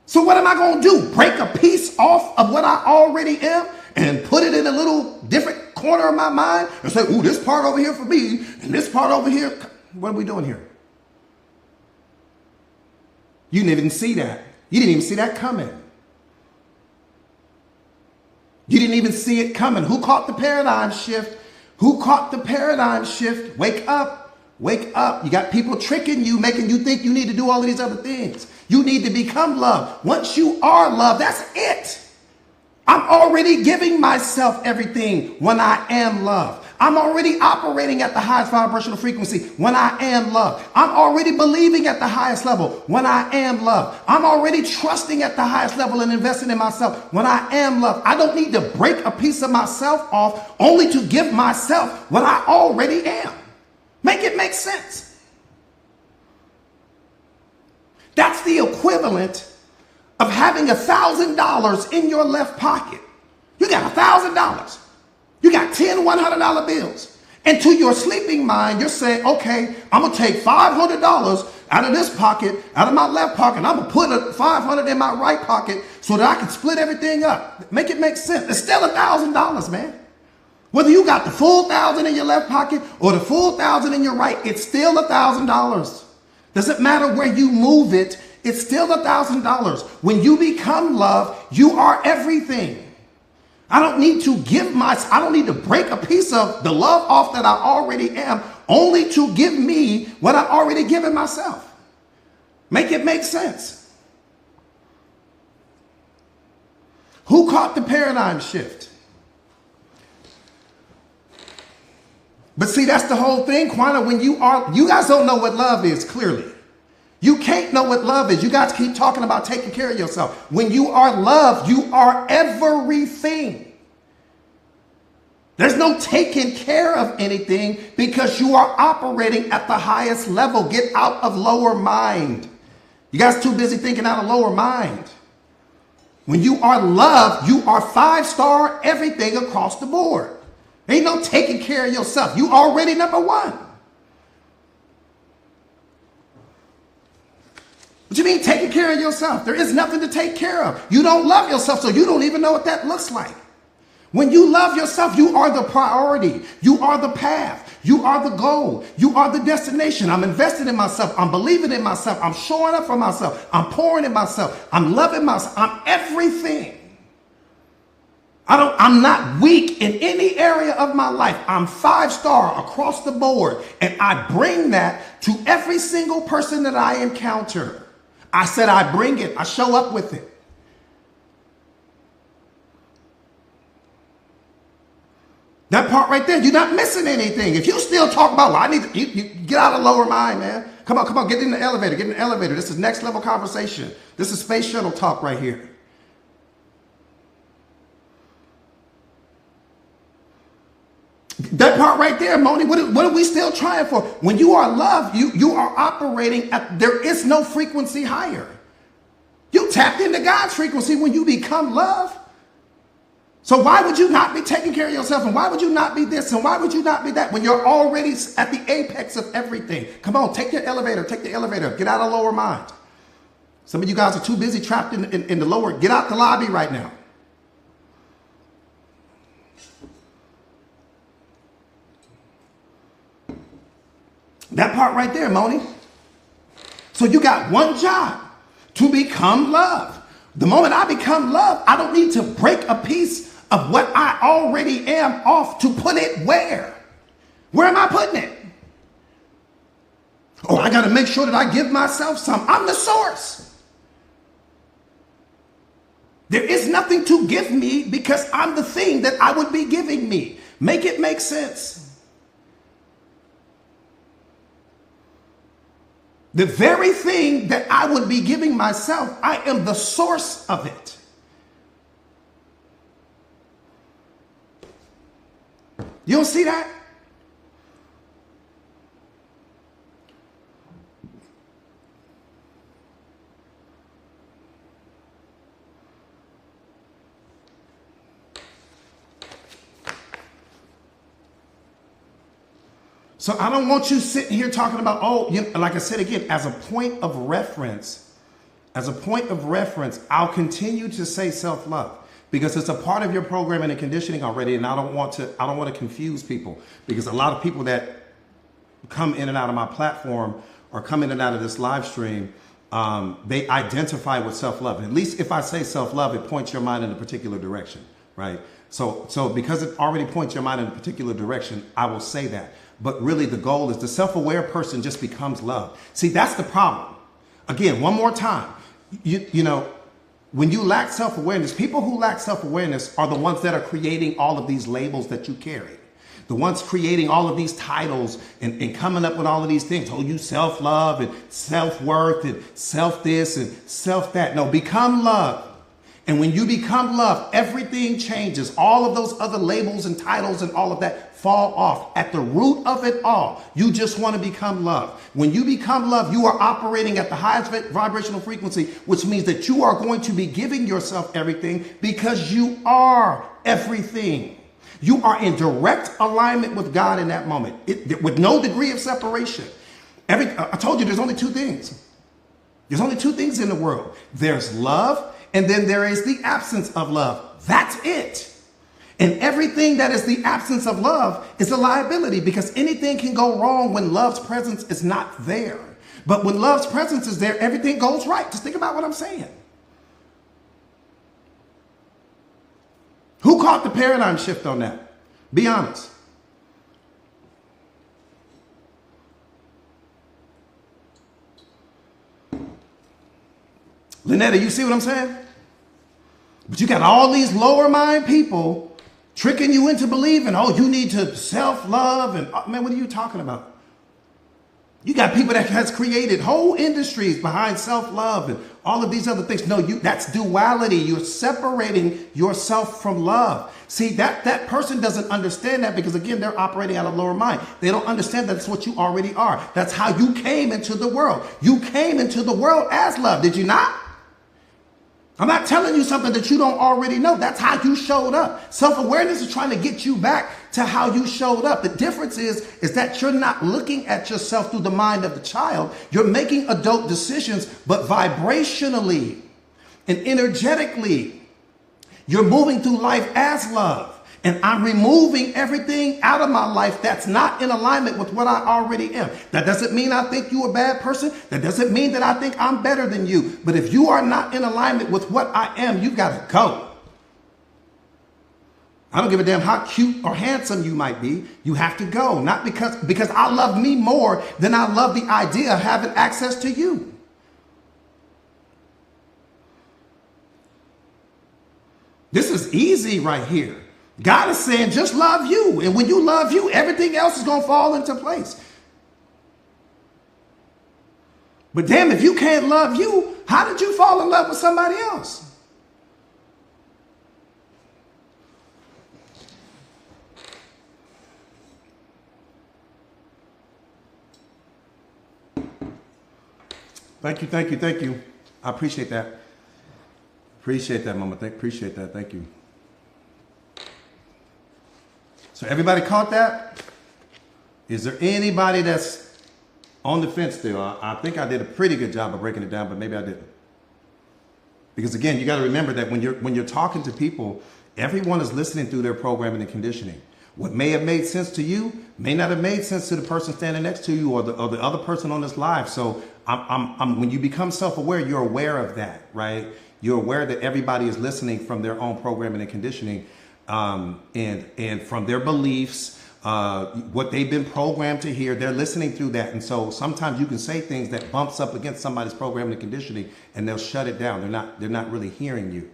So what am I going to do? Break a piece off of what I already am and put it in a little different corner of my mind and say, ooh, this part over here for me and this part over here. What are we doing here? You didn't even see that. You didn't even see that coming. You didn't even see it coming. Who caught the paradigm shift? Who caught the paradigm shift? Wake up. Wake up. You got people tricking you, making you think you need to do all of these other things. You need to become love. Once you are love, that's it. I'm already giving myself everything when I am love. I'm already operating at the highest vibrational frequency when I am love. I'm already believing at the highest level when I am love. I'm already trusting at the highest level and investing in myself when I am love. I don't need to break a piece of myself off only to give myself what I already am. Make it make sense. That's the equivalent of having $1,000 in your left pocket. You got $1,000. You got 10 $100 bills. And to your sleeping mind, you're saying, okay, I'm going to take $500 out of this pocket, out of my left pocket, and I'm going to put $500 in my right pocket so that I can split everything up. Make it make sense. It's still $1,000, man. Whether you got the full 1,000 in your left pocket or the full 1,000 in your right, it's still $1,000. Doesn't matter where you move it. It's still $1,000. When you become love, you are everything. I don't need to break a piece of the love off that I already am, only to give me what I already given myself. Make it make sense. Who caught the paradigm shift? But see, that's the whole thing, Quanta. You guys don't know what love is, clearly. You can't know what love is. You guys keep talking about taking care of yourself. When you are loved, you are everything. There's no taking care of anything because you are operating at the highest level. Get out of lower mind. You guys too busy thinking out of lower mind. When you are loved, you are 5-star everything across the board. Ain't no taking care of yourself. You already number one. What you mean taking care of yourself? There is nothing to take care of. You don't love yourself, so you don't even know what that looks like. When you love yourself, you are the priority. You are the path. You are the goal. You are the destination. I'm invested in myself. I'm believing in myself. I'm showing up for myself. I'm pouring in myself. I'm loving myself. I'm everything. I'm not weak in any area of my life. I'm 5-star across the board. And I bring that to every single person that I encounter. I said I bring it. I show up with it. That part right there, you're not missing anything. If you still talk about, well, I need to, you get out of lower mind, man. Come on, get in the elevator, get in the elevator. This is next level conversation. This is space shuttle talk right here. That part right there, Moni, what are we still trying for? When you are loved, you are operating at, there is no frequency higher. You tapped into God's frequency when you become love. So why would you not be taking care of yourself? And why would you not be this? And why would you not be that when you're already at the apex of everything? Come on, take the elevator, get out of lower mind. Some of you guys are too busy trapped in the lower, get out the lobby right now. That part right there, Moni. So you got one job, to become love. The moment I become love, I don't need to break a piece of what I already am off to put it where? Where am I putting it? Oh, I got to make sure that I give myself some. I'm the source. There is nothing to give me because I'm the thing that I would be giving me. Make it make sense. The very thing that I would be giving myself, I am the source of it. You don't see that? So I don't want you sitting here talking about, oh, like I said again, as a point of reference, I'll continue to say self-love because it's a part of your programming and conditioning already. And I don't want to confuse people because a lot of people that come in and out of my platform or come in and out of this live stream, they identify with self-love. At least if I say self-love, it points your mind in a particular direction, right? So because it already points your mind in a particular direction, I will say that. But really the goal is the self-aware person just becomes love. See, that's the problem. Again, one more time, you know, when you lack self-awareness, people who lack self-awareness are the ones that are creating all of these labels that you carry. The ones creating all of these titles and coming up with all of these things. Oh, you self-love and self-worth and self-this and self-that. No, become love. And when you become love, everything changes. All of those other labels and titles and all of that fall off. At the root of it all, you just want to become love. When you become love, you are operating at the highest vibrational frequency, which means that you are going to be giving yourself everything because you are everything. You are in direct alignment with God in that moment, with no degree of separation. I told you there's only two things. There's only two things in the world. There's love, and then there is the absence of love. That's it. And everything that is the absence of love is a liability, because anything can go wrong when love's presence is not there. But when love's presence is there, everything goes right. Just think about what I'm saying. Who caught the paradigm shift on that? Be honest. Lynetta, you see what I'm saying? But you got all these lower mind people tricking you into believing, oh, you need to self-love. And oh, man, what are you talking about? You got people that has created whole industries behind self-love and all of these other things. No, that's duality. You're separating yourself from love. See, that person doesn't understand that, because again, they're operating out of lower mind. They don't understand that it's what you already are. That's how you came into the world. You came into the world as love, did you not? I'm not telling you something that you don't already know. That's how you showed up. Self-awareness is trying to get you back to how you showed up. The difference is that you're not looking at yourself through the mind of the child. You're making adult decisions, but vibrationally and energetically, you're moving through life as love. And I'm removing everything out of my life that's not in alignment with what I already am. That doesn't mean I think you're a bad person. That doesn't mean that I think I'm better than you. But if you are not in alignment with what I am, you've got to go. I don't give a damn how cute or handsome you might be. You have to go. Not because I love me more than I love the idea of having access to you. This is easy right here. God is saying, just love you. And when you love you, everything else is going to fall into place. But damn, if you can't love you, how did you fall in love with somebody else? Thank you, thank you, thank you. I appreciate that. Appreciate that, Mama. Appreciate that. Thank you. So everybody caught that? Is there anybody that's on the fence still? I think I did a pretty good job of breaking it down, but maybe I didn't. Because again, you got to remember that when you're talking to people, everyone is listening through their programming and conditioning. What may have made sense to you may not have made sense to the person standing next to you or the other person on this live. So when you become self-aware, you're aware of that, right? You're aware that everybody is listening from their own programming and conditioning. And from their beliefs, what they've been programmed to hear, they're listening through that. And so sometimes you can say things that bumps up against somebody's programming and conditioning, and they'll shut it down. They're not really hearing you.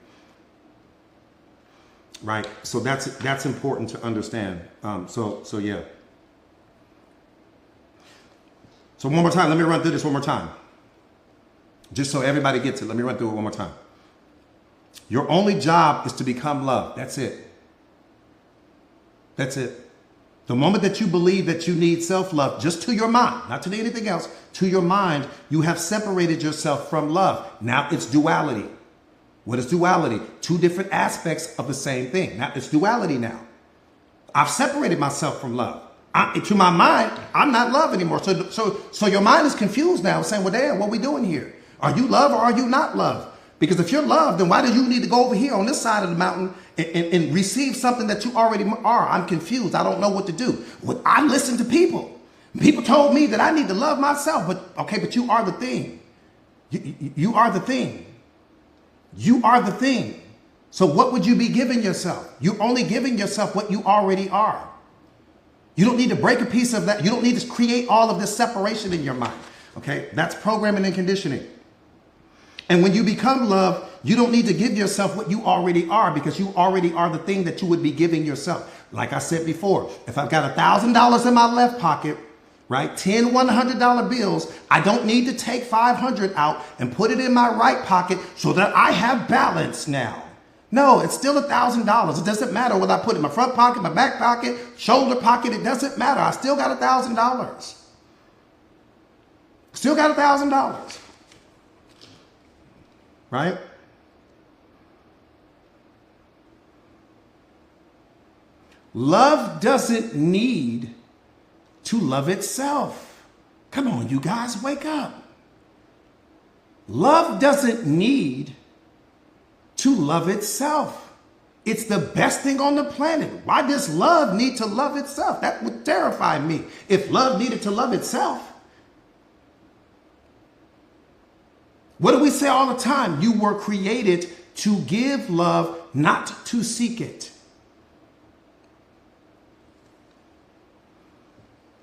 Right. So that's important to understand. So yeah. So one more time, let me run through this one more time. Just so everybody gets it. Let me run through it one more time. Your only job is to become love. That's it. That's it. The moment that you believe that you need self-love, just to your mind, not to anything else, to your mind, you have separated yourself from love. Now it's duality. What is duality? Two different aspects of the same thing. Now it's duality now. I've separated myself from love. To my mind, I'm not love anymore. So your mind is confused now, saying, well, damn, what are we doing here? Are you love or are you not love? Because if you're love, then why do you need to go over here on this side of the mountain and receive something that you already are? I'm confused. I don't know what to do. Well, I listen to people. People told me that I need to love myself. But you are the thing. You are the thing. You are the thing. So what would you be giving yourself? You're only giving yourself what you already are. You don't need to break a piece of that. You don't need to create all of this separation in your mind. Okay? That's programming and conditioning. And when you become love, you don't need to give yourself what you already are, because you already are the thing that you would be giving yourself. Like I said before, if I've got $1,000 in my left pocket, right, 10 $100 bills, I don't need to take 500 out and put it in my right pocket so that I have balance now. No, it's still $1,000. It doesn't matter whether I put it in my front pocket, my back pocket, shoulder pocket. It doesn't matter. I still got $1,000. Still got $1,000. Right? Love doesn't need to love itself. Come on, you guys, wake up. Love doesn't need to love itself. It's the best thing on the planet. Why does love need to love itself? That would terrify me if love needed to love itself. What do we say all the time? You were created to give love, not to seek it.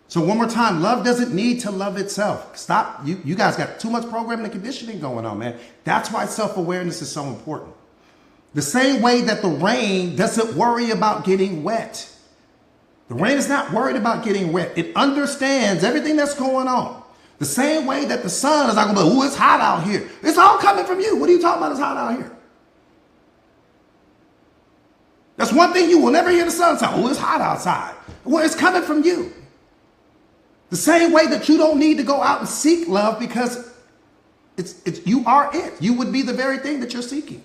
So one more time, love doesn't need to love itself. Stop. You guys got too much programming and conditioning going on, man. That's why self-awareness is so important. The same way that the rain doesn't worry about getting wet. The rain is not worried about getting wet. It understands everything that's going on. The same way that the sun is not going to be, oh, it's hot out here. It's all coming from you. What are you talking about? It's hot out here. That's one thing you will never hear the sun say, oh, it's hot outside. Well, it's coming from you. The same way that you don't need to go out and seek love, because it's you are it. You would be the very thing that you're seeking.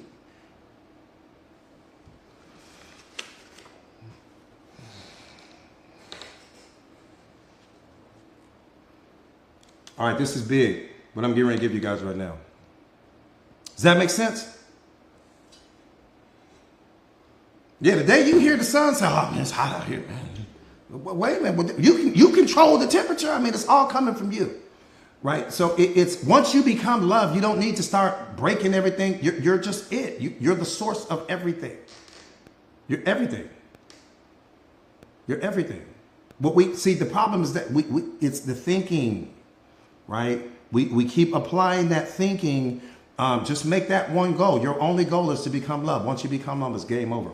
All right, this is big, what I'm getting ready to give you guys right now. Does that make sense? Yeah, the day you hear the sun say, oh, man, it's hot out here, man. Wait a minute, you control the temperature. I mean, it's all coming from you, right? So it's once you become love, you don't need to start breaking everything. You're just it. You're the source of everything. You're everything. You're everything. But we see, the problem is that it's the thinking. Right? We keep applying that thinking. Just make that one goal. Your only goal is to become love. Once you become love, it's game over.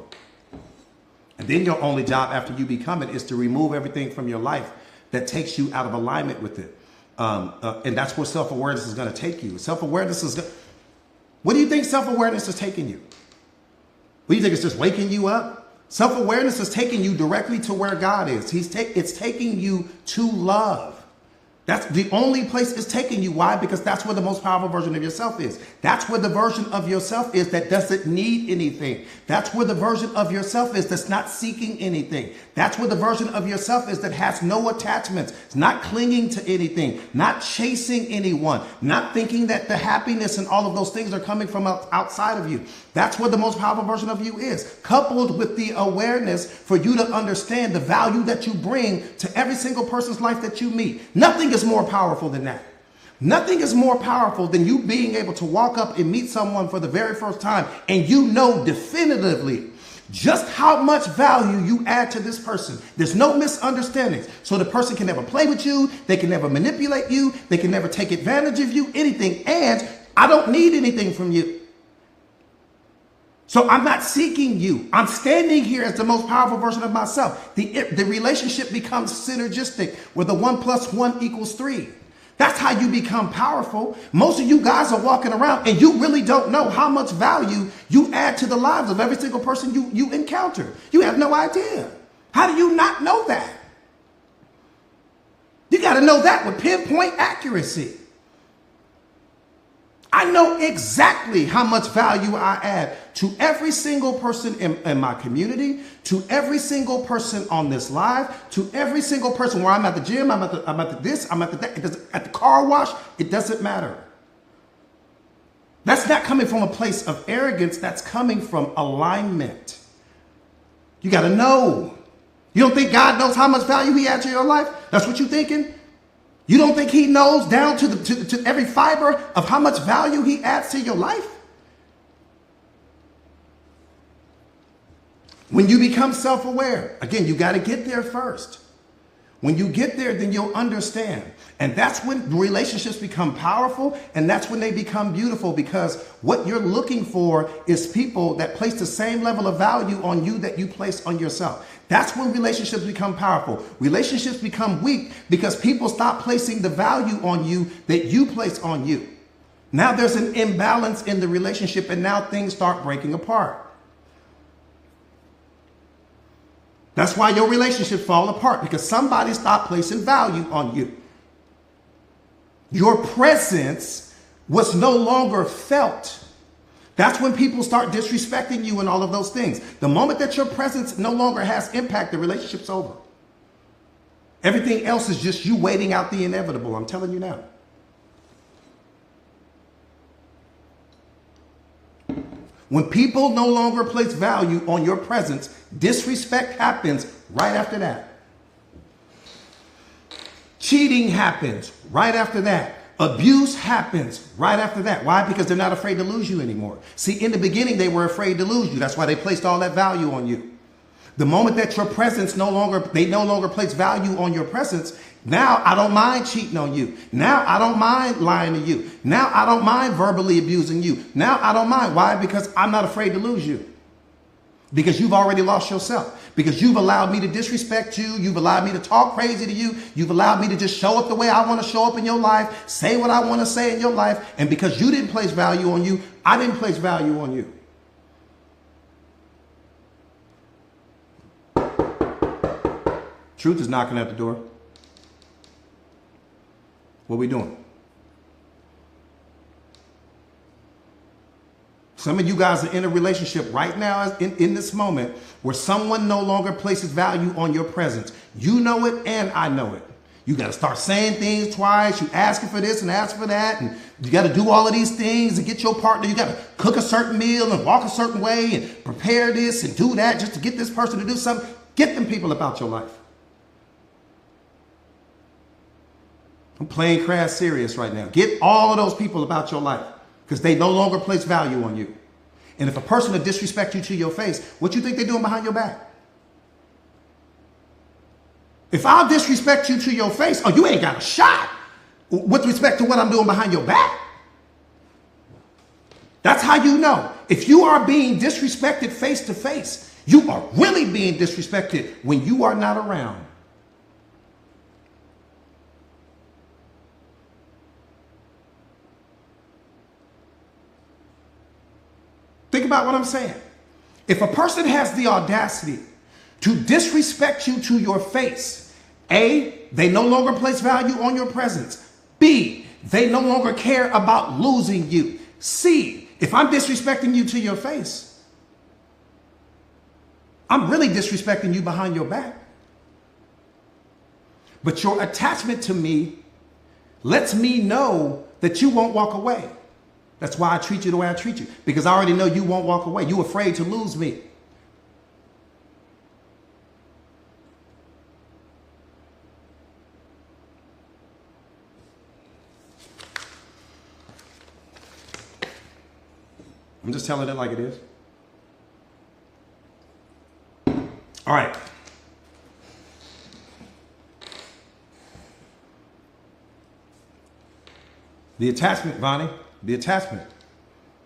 And then your only job after you become it is to remove everything from your life that takes you out of alignment with it. And that's where self-awareness is going to take you. Self-awareness is... What do you think self-awareness is taking you? What do you think? It's just waking you up? Self-awareness is taking you directly to where God is. It's taking you to love. That's the only place it's taking you. Why? Because that's where the most powerful version of yourself is. That's where the version of yourself is that doesn't need anything. That's where the version of yourself is that's not seeking anything. That's where the version of yourself is that has no attachments. It's not clinging to anything, not chasing anyone, not thinking that the happiness and all of those things are coming from outside of you. That's where the most powerful version of you is, coupled with the awareness for you to understand the value that you bring to every single person's life that you meet. Nothing is more powerful than that. Nothing is more powerful than you being able to walk up and meet someone for the very first time and you know definitively just how much value you add to this person. There's no misunderstandings. So the person can never play with you. They can never manipulate you. They can never take advantage of you, anything. And I don't need anything from you. So I'm not seeking you. I'm standing here as the most powerful version of myself. The relationship becomes synergistic, where the 1 + 1 = 3. That's how you become powerful. Most of you guys are walking around and you really don't know how much value you add to the lives of every single person you encounter. You have no idea. How do you not know that? You got to know that with pinpoint accuracy. I know exactly how much value I add to every single person in my community, to every single person on this live, to every single person where I'm at the gym, I'm at the this, I'm at the that, at the car wash. It doesn't matter. That's not coming from a place of arrogance. That's coming from alignment. You got to know. You don't think God knows how much value he adds to your life? That's what you're thinking? You don't think he knows down to every fiber of how much value he adds to your life? When you become self-aware, again, you got to get there first. When you get there, then you'll understand. And that's when relationships become powerful, and that's when they become beautiful, because what you're looking for is people that place the same level of value on you that you place on yourself. That's when relationships become powerful. Relationships become weak because people stop placing the value on you that you place on you. Now there's an imbalance in the relationship, and now things start breaking apart. That's why your relationships fall apart, because somebody stopped placing value on you. Your presence was no longer felt. That's when people start disrespecting you and all of those things. The moment that your presence no longer has impact, the relationship's over. Everything else is just you waiting out the inevitable. I'm telling you now. When people no longer place value on your presence, disrespect happens right after that. Cheating happens right after that. Abuse happens right after that. Why? Because they're not afraid to lose you anymore. See, in the beginning, they were afraid to lose you. That's why they placed all that value on you. The moment that your presence they no longer place value on your presence, now I don't mind cheating on you. Now I don't mind lying to you. Now I don't mind verbally abusing you. Now I don't mind. Why? Because I'm not afraid to lose you. Because you've already lost yourself. Because you've allowed me to disrespect you. You've allowed me to talk crazy to you. You've allowed me to just show up the way I want to show up in your life. Say what I want to say in your life. And because you didn't place value on you, I didn't place value on you. Truth is knocking at the door. What are we doing? Some of you guys are in a relationship right now in this moment where someone no longer places value on your presence. You know it and I know it. You got to start saying things twice. You asking for this and asking for that. And you got to do all of these things to get your partner. You got to cook a certain meal and walk a certain way and prepare this and do that just to get this person to do something. Get them people about your life. I'm playing crass serious right now. Get all of those people about your life because they no longer place value on you. And if a person will disrespect you to your face, what you think they're doing behind your back? If I'll disrespect you to your face, oh, you ain't got a shot with respect to what I'm doing behind your back. That's how you know. If you are being disrespected face to face, you are really being disrespected when you are not around. Think about what I'm saying. If a person has the audacity to disrespect you to your face, A, they no longer place value on your presence. B, they no longer care about losing you. C, if I'm disrespecting you to your face, I'm really disrespecting you behind your back. But your attachment to me lets me know that you won't walk away. That's why I treat you the way I treat you. Because I already know you won't walk away. You're afraid to lose me. I'm just telling it like it is. All right. The attachment, Vonnie. The attachment.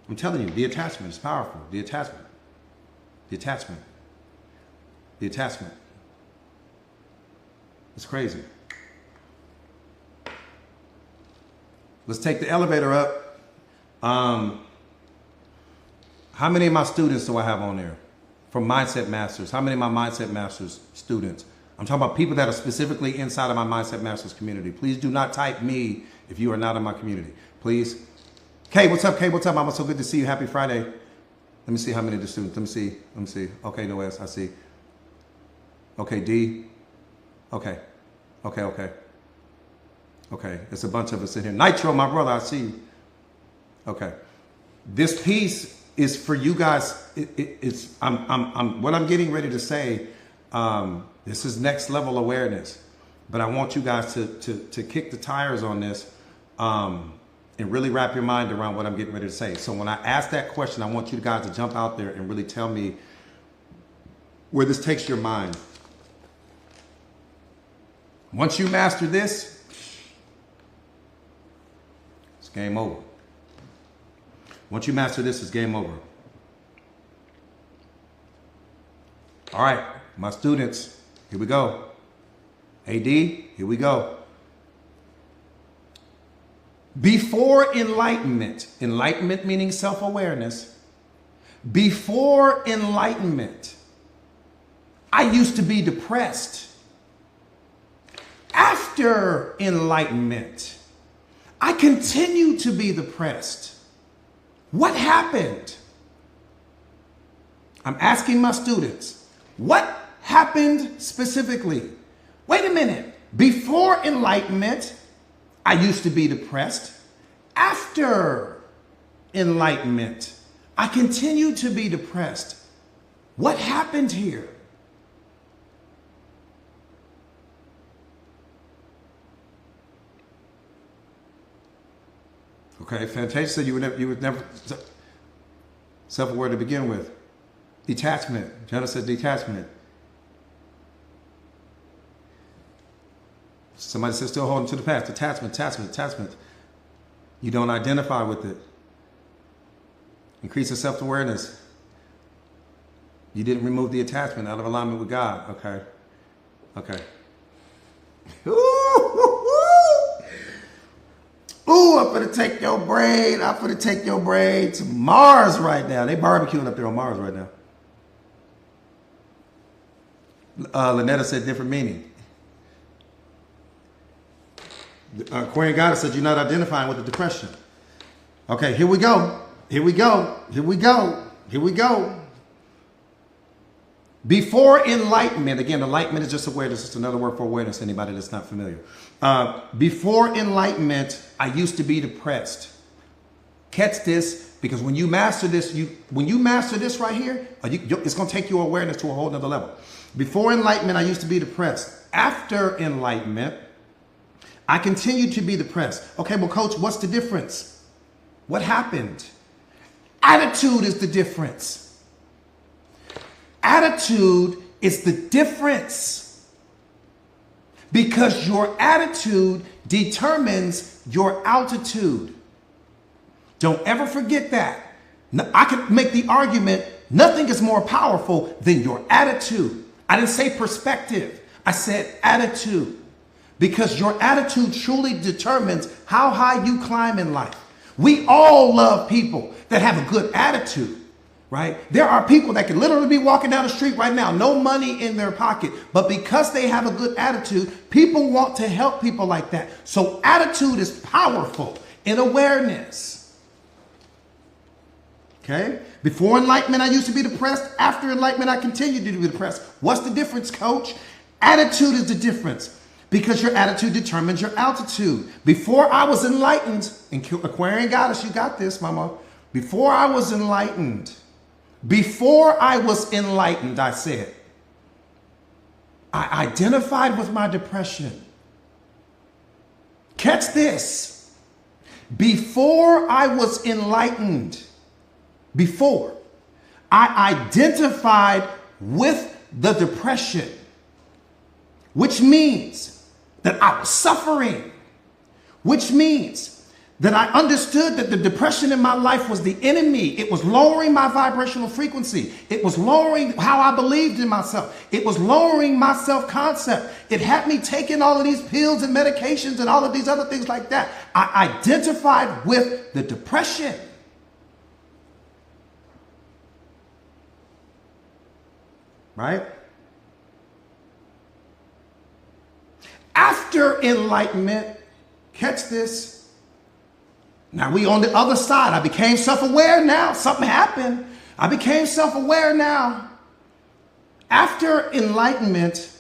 I'm telling you, the attachment is powerful. The attachment. The attachment. The attachment. It's crazy. Let's take the elevator up. How many of my students do I have on there? From Mindset Masters. How many of my Mindset Masters students? I'm talking about people that are specifically inside of my Mindset Masters community. Please do not type me if you are not in my community. Please. Kay, what's up? Kay, what's up, Mama? So good to see you. Happy Friday. Let me see how many of the students. Let me see. Okay, no S. I see. Okay, D. Okay. Okay. There's a bunch of us in here. Nitro, my brother, I see you. Okay. This piece is for you guys. I'm what I'm getting ready to say. This is next level awareness. but I want you guys to kick the tires on this and really wrap your mind around what I'm getting ready to say. So when I ask that question, I want you guys to jump out there and really tell me where this takes your mind. Once you master this, it's game over. Once you master this, it's game over. All right, my students, here we go. AD, here we go. Before enlightenment, enlightenment meaning self-awareness, before enlightenment, I used to be depressed. After enlightenment, I continue to be depressed. What happened? I'm asking my students, what happened specifically? Wait a minute. Before enlightenment, I used to be depressed. After enlightenment, I continue to be depressed. What happened here? Okay, Fantasia said you would never self-aware to begin with. Detachment. Jenna said detachment. Somebody said still holding to the past. Attachment. You don't identify with it. Increase of self-awareness. You didn't remove the attachment out of alignment with God. Okay. Ooh, I'm finna take your brain. I'm finna take your brain to Mars right now. They barbecuing up there on Mars right now. Lynetta said different meaning. Aquarian Goddess said you're not identifying with the depression. Okay, here we go. Before enlightenment, again, enlightenment is just awareness. It's another word for awareness, anybody that's not familiar. Before enlightenment, I used to be depressed. Catch this, because when you master this, right here, it's going to take your awareness to a whole nother level. Before enlightenment, I used to be depressed. After enlightenment, I continue to be depressed. Okay, well, coach, what's the difference? What happened? Attitude is the difference. Attitude is the difference, because your attitude determines your altitude. Don't ever forget that. I can make the argument, nothing is more powerful than your attitude. I didn't say perspective. I said attitude, because your attitude truly determines how high you climb in life. We all love people that have a good attitude. Right? There are people that can literally be walking down the street right now, no money in their pocket, but because they have a good attitude, people want to help people like that. So attitude is powerful in awareness. Okay? Before enlightenment, I used to be depressed. After enlightenment, I continue to be depressed. What's the difference, coach? Attitude is the difference, because your attitude determines your altitude. Before I was enlightened, and Aquarian Goddess, you got this, mama. Before I was enlightened, I said, I identified with my depression. Catch this. Before I was enlightened, I identified with the depression, which means that I was suffering, which means that I understood that the depression in my life was the enemy. It was lowering my vibrational frequency. It was lowering how I believed in myself. It was lowering my self-concept. It had me taking all of these pills and medications and all of these other things like that. I identified with the depression. Right? After enlightenment, catch this. Now we on the other side. I became self-aware now. Something happened. I became self-aware now. After enlightenment,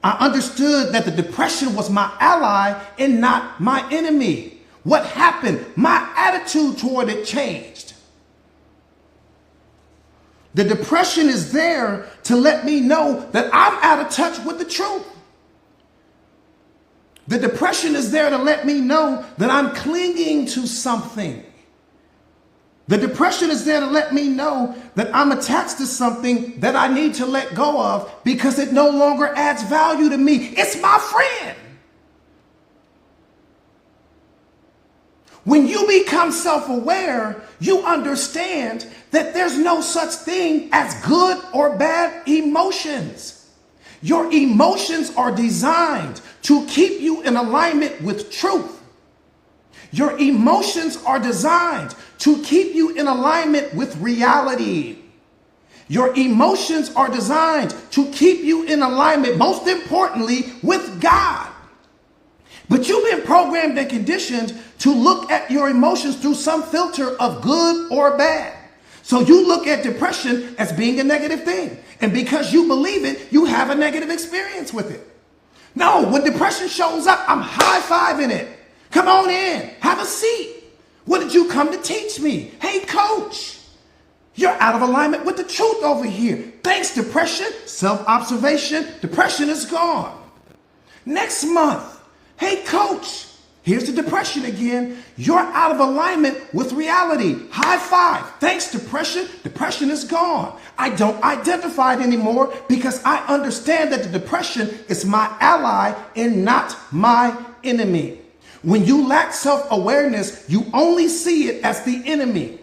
I understood that the depression was my ally and not my enemy. What happened? My attitude toward it changed. The depression is there to let me know that I'm out of touch with the truth. The depression is there to let me know that I'm clinging to something. The depression is there to let me know that I'm attached to something that I need to let go of because it no longer adds value to me. It's my friend. When you become self-aware, you understand that there's no such thing as good or bad emotions. Your emotions are designed to keep you in alignment with truth. Your emotions are designed to keep you in alignment with reality. Your emotions are designed to keep you in alignment, most importantly, with God. But you've been programmed and conditioned to look at your emotions through some filter of good or bad. So you look at depression as being a negative thing. And because you believe it, you have a negative experience with it. No, when depression shows up, I'm high-fiving it. Come on in, have a seat. What did you come to teach me? Hey, coach, you're out of alignment with the truth over here. Thanks, depression. Self-observation, depression is gone. Next month, hey, coach, here's the depression again. You're out of alignment with reality. High five. Thanks, depression. Depression is gone. I don't identify it anymore because I understand that the depression is my ally and not my enemy. When you lack self-awareness, you only see it as the enemy.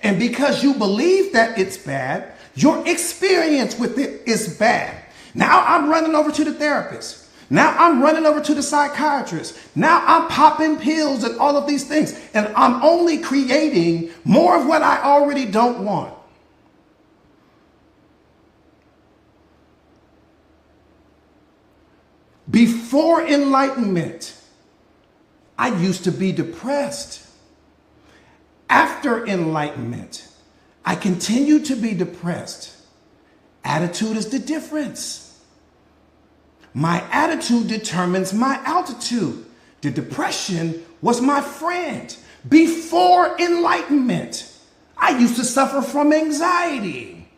And because you believe that it's bad, your experience with it is bad. Now I'm running over to the therapist. Now I'm running over to the psychiatrist. Now I'm popping pills and all of these things. And I'm only creating more of what I already don't want. Before enlightenment, I used to be depressed. After enlightenment, I continue to be depressed. Attitude is the difference. My attitude determines my altitude. The depression was my friend. Before enlightenment, I used to suffer from anxiety.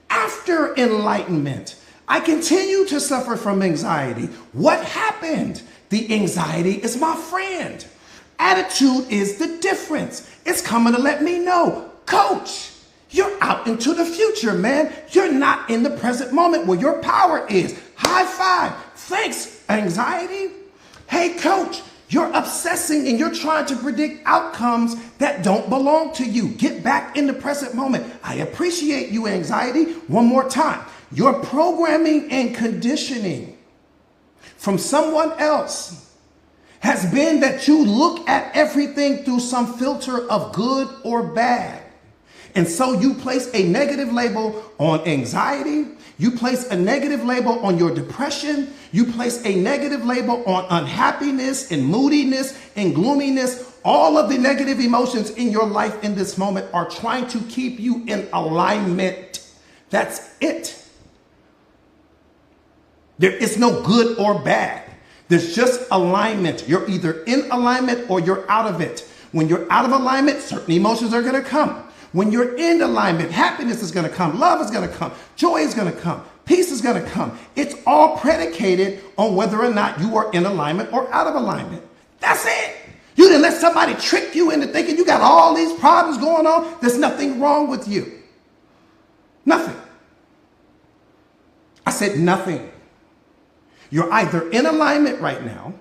After enlightenment, I continue to suffer from anxiety. What happened? The anxiety is my friend. Attitude is the difference. It's coming to let me know, coach, you're out into the future, man. You're not in the present moment where your power is. High five. Thanks, anxiety. Hey, coach, you're obsessing and you're trying to predict outcomes that don't belong to you. Get back in the present moment. I appreciate you, anxiety. One more time. Your programming and conditioning from someone else has been that you look at everything through some filter of good or bad. And so you place a negative label on anxiety. You place a negative label on your depression. You place a negative label on unhappiness and moodiness and gloominess. All of the negative emotions in your life in this moment are trying to keep you in alignment. That's it. There is no good or bad. There's just alignment. You're either in alignment or you're out of it. When you're out of alignment, certain emotions are going to come. When you're in alignment, happiness is going to come. Love is going to come. Joy is going to come. Peace is going to come. It's all predicated on whether or not you are in alignment or out of alignment. That's it. You didn't let somebody trick you into thinking you got all these problems going on. There's nothing wrong with you. Nothing. I said nothing. You're either in alignment right now,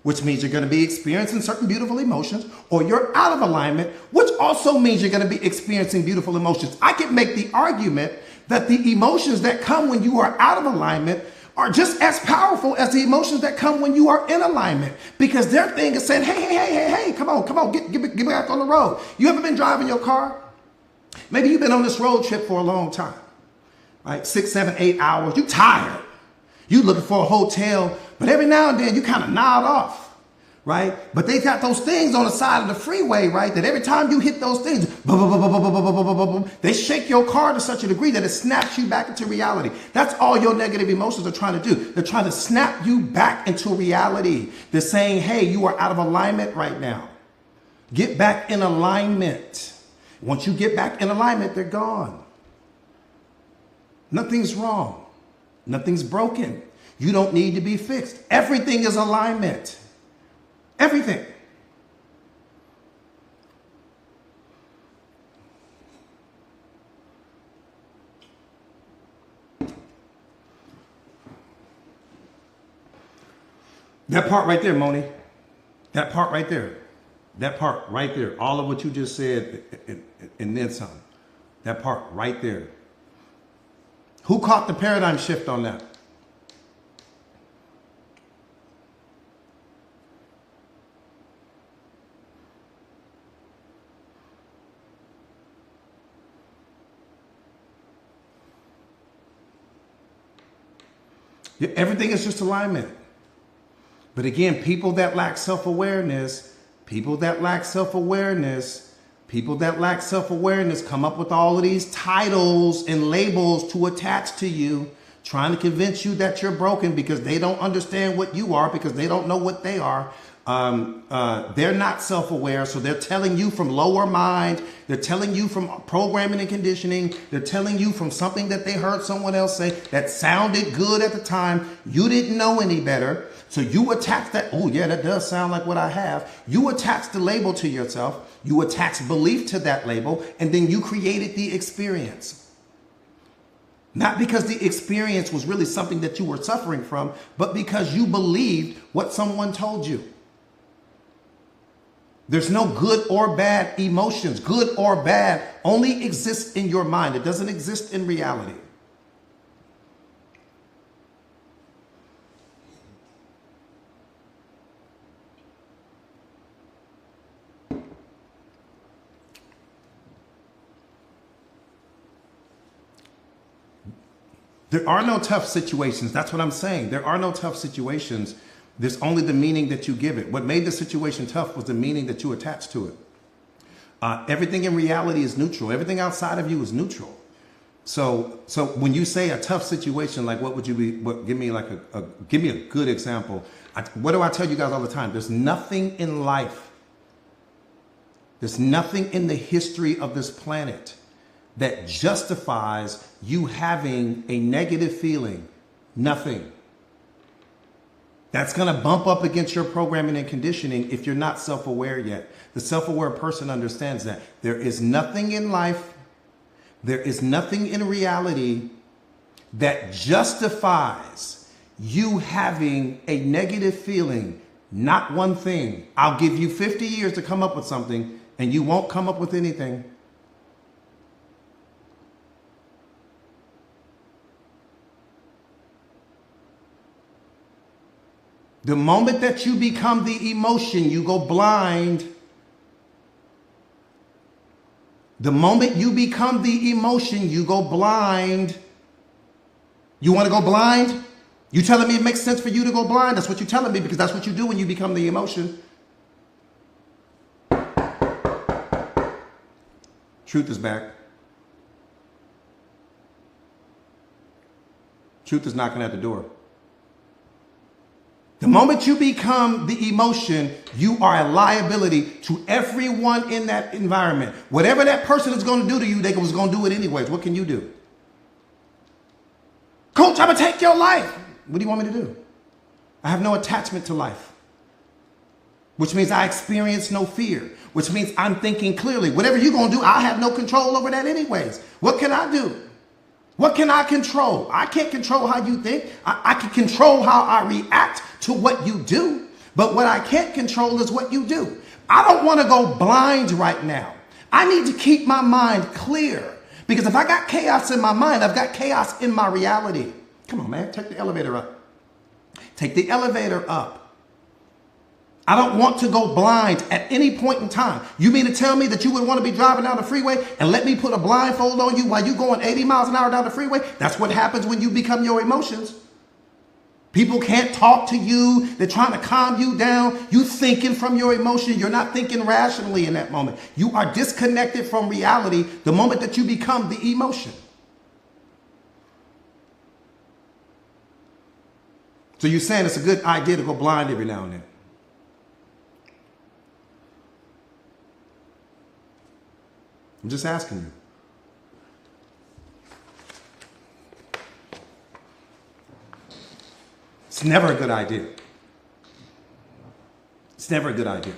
which means you're going to be experiencing certain beautiful emotions, or you're out of alignment, which also means you're going to be experiencing beautiful emotions. I could make the argument that the emotions that come when you are out of alignment are just as powerful as the emotions that come when you are in alignment, because their thing is saying, hey, come on, get back on the road. You ever been driving your car? Maybe you've been on this road trip for a long time, right? 6, 7, 8 hours. You're tired. You looking for a hotel, but every now and then you kind of nod off, right? But they got those things on the side of the freeway, right? That every time you hit those things, they shake your car to such a degree that it snaps you back into reality. That's all your negative emotions are trying to do. They're trying to snap you back into reality. They're saying, hey, you are out of alignment right now. Get back in alignment. Once you get back in alignment, they're gone. Nothing's wrong. Nothing's broken. You don't need to be fixed. Everything is alignment. Everything. That part right there, Moni. That part right there. That part right there. All of what you just said and then some. That part right there. Who caught the paradigm shift on that? Everything is just alignment. But again, people that lack self-awareness come up with all of these titles and labels to attach to you, trying to convince you that you're broken because they don't understand what you are, because they don't know what they are. They're not self-aware, so they're telling you from lower mind. They're telling you from programming and conditioning. They're telling you from something that they heard someone else say that sounded good at the time. You didn't know any better, so you attach that. Oh yeah, that does sound like what I have. You attach the label to yourself. You attach belief to that label, and then you created the experience. Not because the experience was really something that you were suffering from, but because you believed what someone told you. There's no good or bad emotions. Good or bad only exists in your mind. It doesn't exist in reality. There are no tough situations. That's what I'm saying. There are no tough situations. There's only the meaning that you give it. What made the situation tough was the meaning that you attached to it. Everything in reality is neutral. Everything outside of you is neutral. So when you say a tough situation, like what would you be? Give me a good example. What do I tell you guys all the time? There's nothing in life. There's nothing in the history of this planet that justifies you having a negative feeling. Nothing. That's going to bump up against your programming and conditioning if you're not self-aware yet. The self-aware person understands that. There is nothing in life, there is nothing in reality that justifies you having a negative feeling. Not one thing. I'll give you 50 years to come up with something, and you won't come up with anything. The moment that you become the emotion, you go blind. The moment you become the emotion, you go blind. You want to go blind? You telling me it makes sense for you to go blind? That's what you're telling me, because that's what you do when you become the emotion. Truth is back. Truth is knocking at the door. The moment you become the emotion, you are a liability to everyone in that environment. Whatever that person is going to do to you, they was going to do it anyways. What can you do? Coach, I'm going to take your life. What do you want me to do? I have no attachment to life, which means I experience no fear, which means I'm thinking clearly. Whatever you're going to do, I have no control over that anyways. What can I do? What can I control? I can't control how you think. I can control how I react to what you do. But what I can't control is what you do. I don't want to go blind right now. I need to keep my mind clear. Because if I got chaos in my mind, I've got chaos in my reality. Come on, man. Take the elevator up. Take the elevator up. I don't want to go blind at any point in time. You mean to tell me that you would want to be driving down the freeway and let me put a blindfold on you while you're going 80 miles an hour down the freeway? That's what happens when you become your emotions. People can't talk to you. They're trying to calm you down. You thinking from your emotion. You're not thinking rationally in that moment. You are disconnected from reality the moment that you become the emotion. So you're saying it's a good idea to go blind every now and then. I'm just asking you. It's never a good idea. It's never a good idea.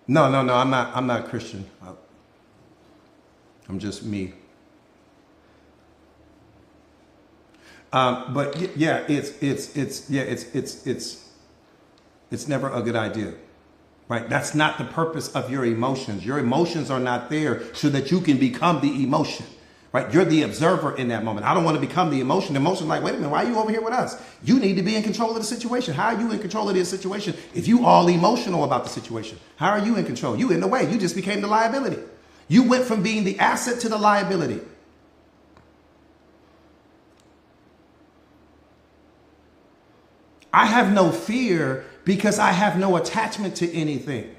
No, no, no. I'm not a Christian. I'm just me. But yeah, it's never a good idea, right? That's not the purpose of your emotions. Your emotions are not there so that you can become the emotion, right? You're the observer in that moment. I don't want to become the emotion. The emotion, like, wait a minute, why are you over here with us? You need to be in control of the situation. How are you in control of the situation if you all emotional about the situation? How are you in control? You in the way. You just became the liability. You went from being the asset to the liability. I have no fear because I have no attachment to anything.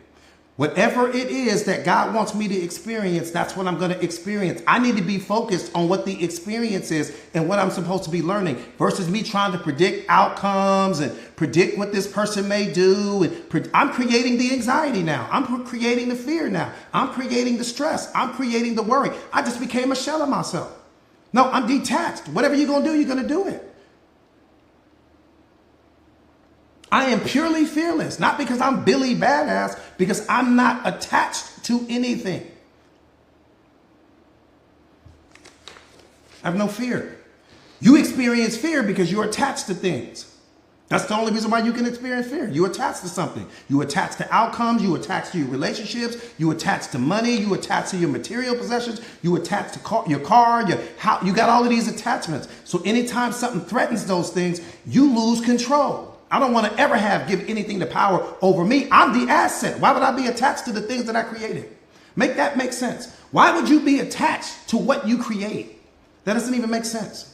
Whatever it is that God wants me to experience, that's what I'm going to experience. I need to be focused on what the experience is and what I'm supposed to be learning versus me trying to predict outcomes and predict what this person may do. And I'm creating the anxiety now. I'm creating the fear now. I'm creating the stress. I'm creating the worry. I just became a shell of myself. No, I'm detached. Whatever you're going to do, you're going to do it. I am purely fearless, not because I'm Billy Badass, because I'm not attached to anything. I have no fear. You experience fear because you're attached to things. That's the only reason why you can experience fear. You attach to something. You attach to outcomes. You attach to your relationships. You attach to money. You attach to your material possessions. You attach to your car, your house. You got all of these attachments. So anytime something threatens those things, you lose control. I don't want to ever give anything the power over me. I'm the asset. Why would I be attached to the things that I created? Make that make sense. Why would you be attached to what you create? That doesn't even make sense.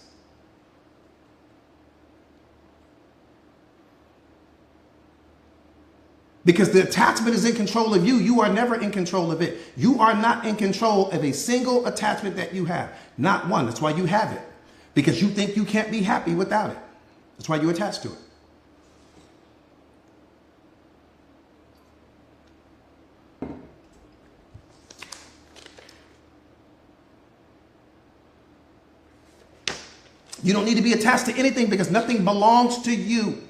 Because the attachment is in control of you. You are never in control of it. You are not in control of a single attachment that you have. Not one. That's why you have it. Because you think you can't be happy without it. That's why you attach to it. You don't need to be attached to anything because nothing belongs to you.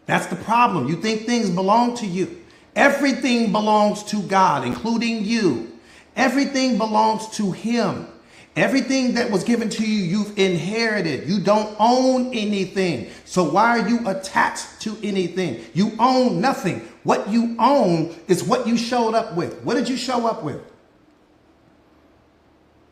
That's the problem. You think things belong to you. Everything belongs to God, including you. Everything belongs to Him. Everything that was given to you, you've inherited. You don't own anything. So why are you attached to anything? You own nothing. What you own is what you showed up with. What did you show up with?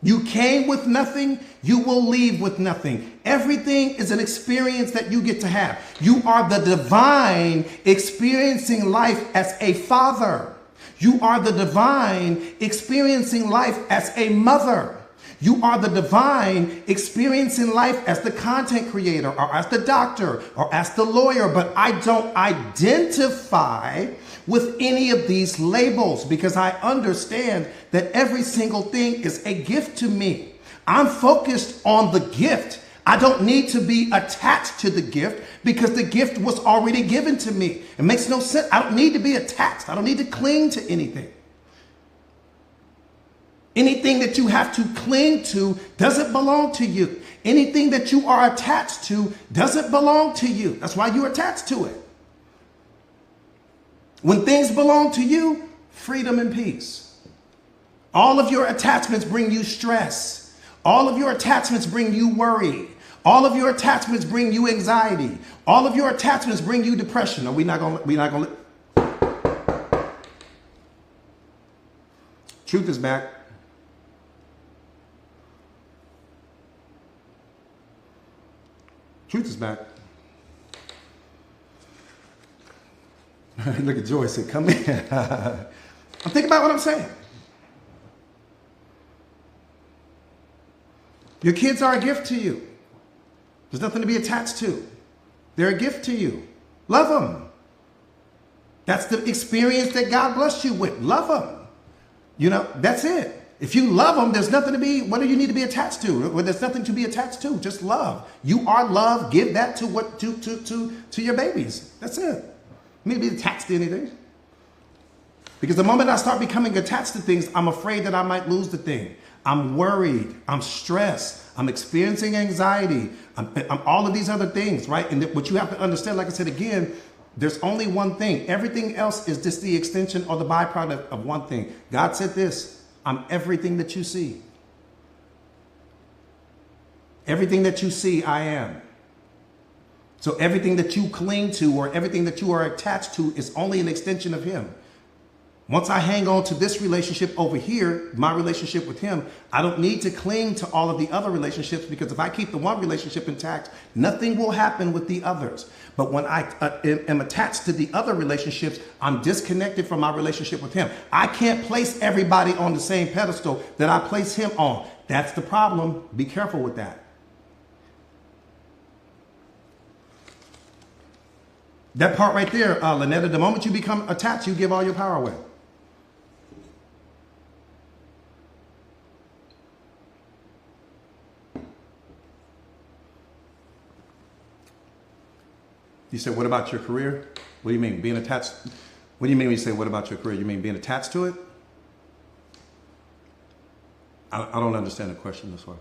You came with nothing, you will leave with nothing. Everything is an experience that you get to have. You are the divine experiencing life as a father. You are the divine experiencing life as a mother. You are the divine experiencing life as the content creator or as the doctor or as the lawyer. But I don't identify with any of these labels because I understand that every single thing is a gift to me. I'm focused on the gift. I don't need to be attached to the gift because the gift was already given to me. It makes no sense. I don't need to be attached. I don't need to cling to anything. Anything that you have to cling to doesn't belong to you. Anything that you are attached to doesn't belong to you. That's why you're attached to it. When things belong to you, freedom and peace. All of your attachments bring you stress. All of your attachments bring you worry. All of your attachments bring you anxiety. All of your attachments bring you depression. Are we not gonna Truth is back. Truth is back. Look at Joyce said, come in. I'm thinking about what I'm saying. Your kids are a gift to you. There's nothing to be attached to. They're a gift to you. Love them. That's the experience that God blessed you with. Love them. You know, that's it. If you love them, there's nothing to be, what do you need to be attached to? Well, there's nothing to be attached to. Just love. You are love. Give that to your babies. That's it. You need to be attached to anything. Because the moment I start becoming attached to things, I'm afraid that I might lose the thing. I'm worried. I'm stressed. I'm experiencing anxiety. I'm all of these other things, right? And what you have to understand, like I said again, There's only one thing. Everything else is just the extension or the byproduct of one thing. God said this, I'm everything that you see. Everything that you see, I am. So everything that you cling to or everything that you are attached to is only an extension of him. Once I hang on to this relationship over here, my relationship with him, I don't need to cling to all of the other relationships, because if I keep the one relationship intact, nothing will happen with the others. But when I am attached to the other relationships, I'm disconnected from my relationship with him. I can't place everybody on the same pedestal that I place him on. That's the problem. Be careful with that. That part right there, Lynetta, the moment you become attached, you give all your power away. You said, what about your career? What do you mean, being attached? What do you mean when you say, what about your career? You mean being attached to it? I don't understand the question this way.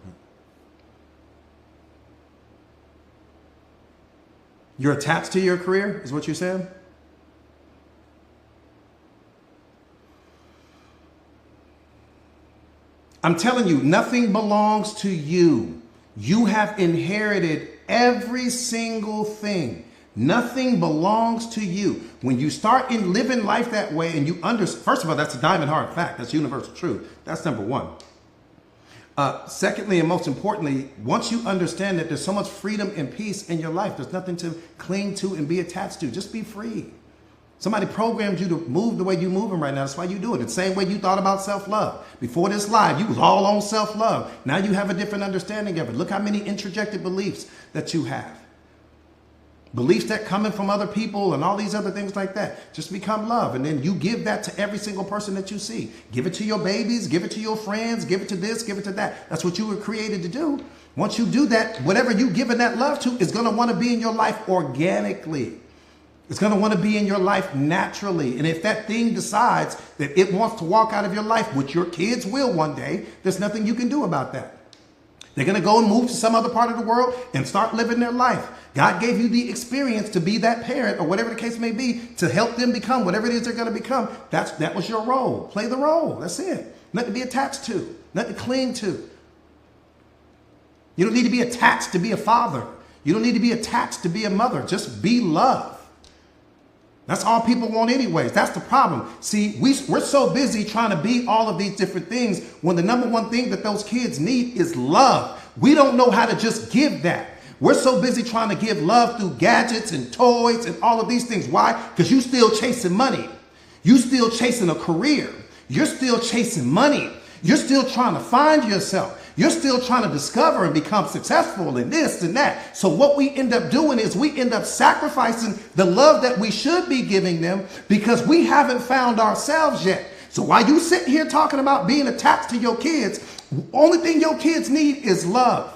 You're attached to your career, is what you're saying? I'm telling you, nothing belongs to you. You have inherited every single thing. Nothing belongs to you. When you start in living life that way and you first of all, that's a diamond hard fact. That's universal truth. That's number one. Secondly, and most importantly, once you understand that there's so much freedom and peace in your life, there's nothing to cling to and be attached to. Just be free. Somebody programmed you to move the way you're moving right now. That's why you do it. The same way you thought about self-love. Before this live, you was all on self-love. Now you have a different understanding of it. Look how many interjected beliefs that you have. Beliefs that coming from other people and all these other things like that. Just become love. And then you give that to every single person that you see. Give it to your babies, give it to your friends, give it to this, give it to that. That's what you were created to do. Once you do that, whatever you giving that love to is going to want to be in your life organically. It's going to want to be in your life naturally. And if that thing decides that it wants to walk out of your life, which your kids will one day, there's nothing you can do about that. They're going to go and move to some other part of the world and start living their life. God gave you the experience to be that parent or whatever the case may be, to help them become whatever it is they're going to become. That was your role. Play the role. That's it. Nothing to be attached to. Nothing to cling to. You don't need to be attached to be a father. You don't need to be attached to be a mother. Just be love. That's all people want anyways. That's the problem. See, we're so busy trying to be all of these different things when the number one thing that those kids need is love. We don't know how to just give that. We're so busy trying to give love through gadgets and toys and all of these things. Why? Because you're still chasing money. You're still chasing a career. You're still chasing money. You're still trying to find yourself. You're still trying to discover and become successful in this and that. So what we end up doing is we end up sacrificing the love that we should be giving them because we haven't found ourselves yet. So while you sit here talking about being attached to your kids, the only thing your kids need is love.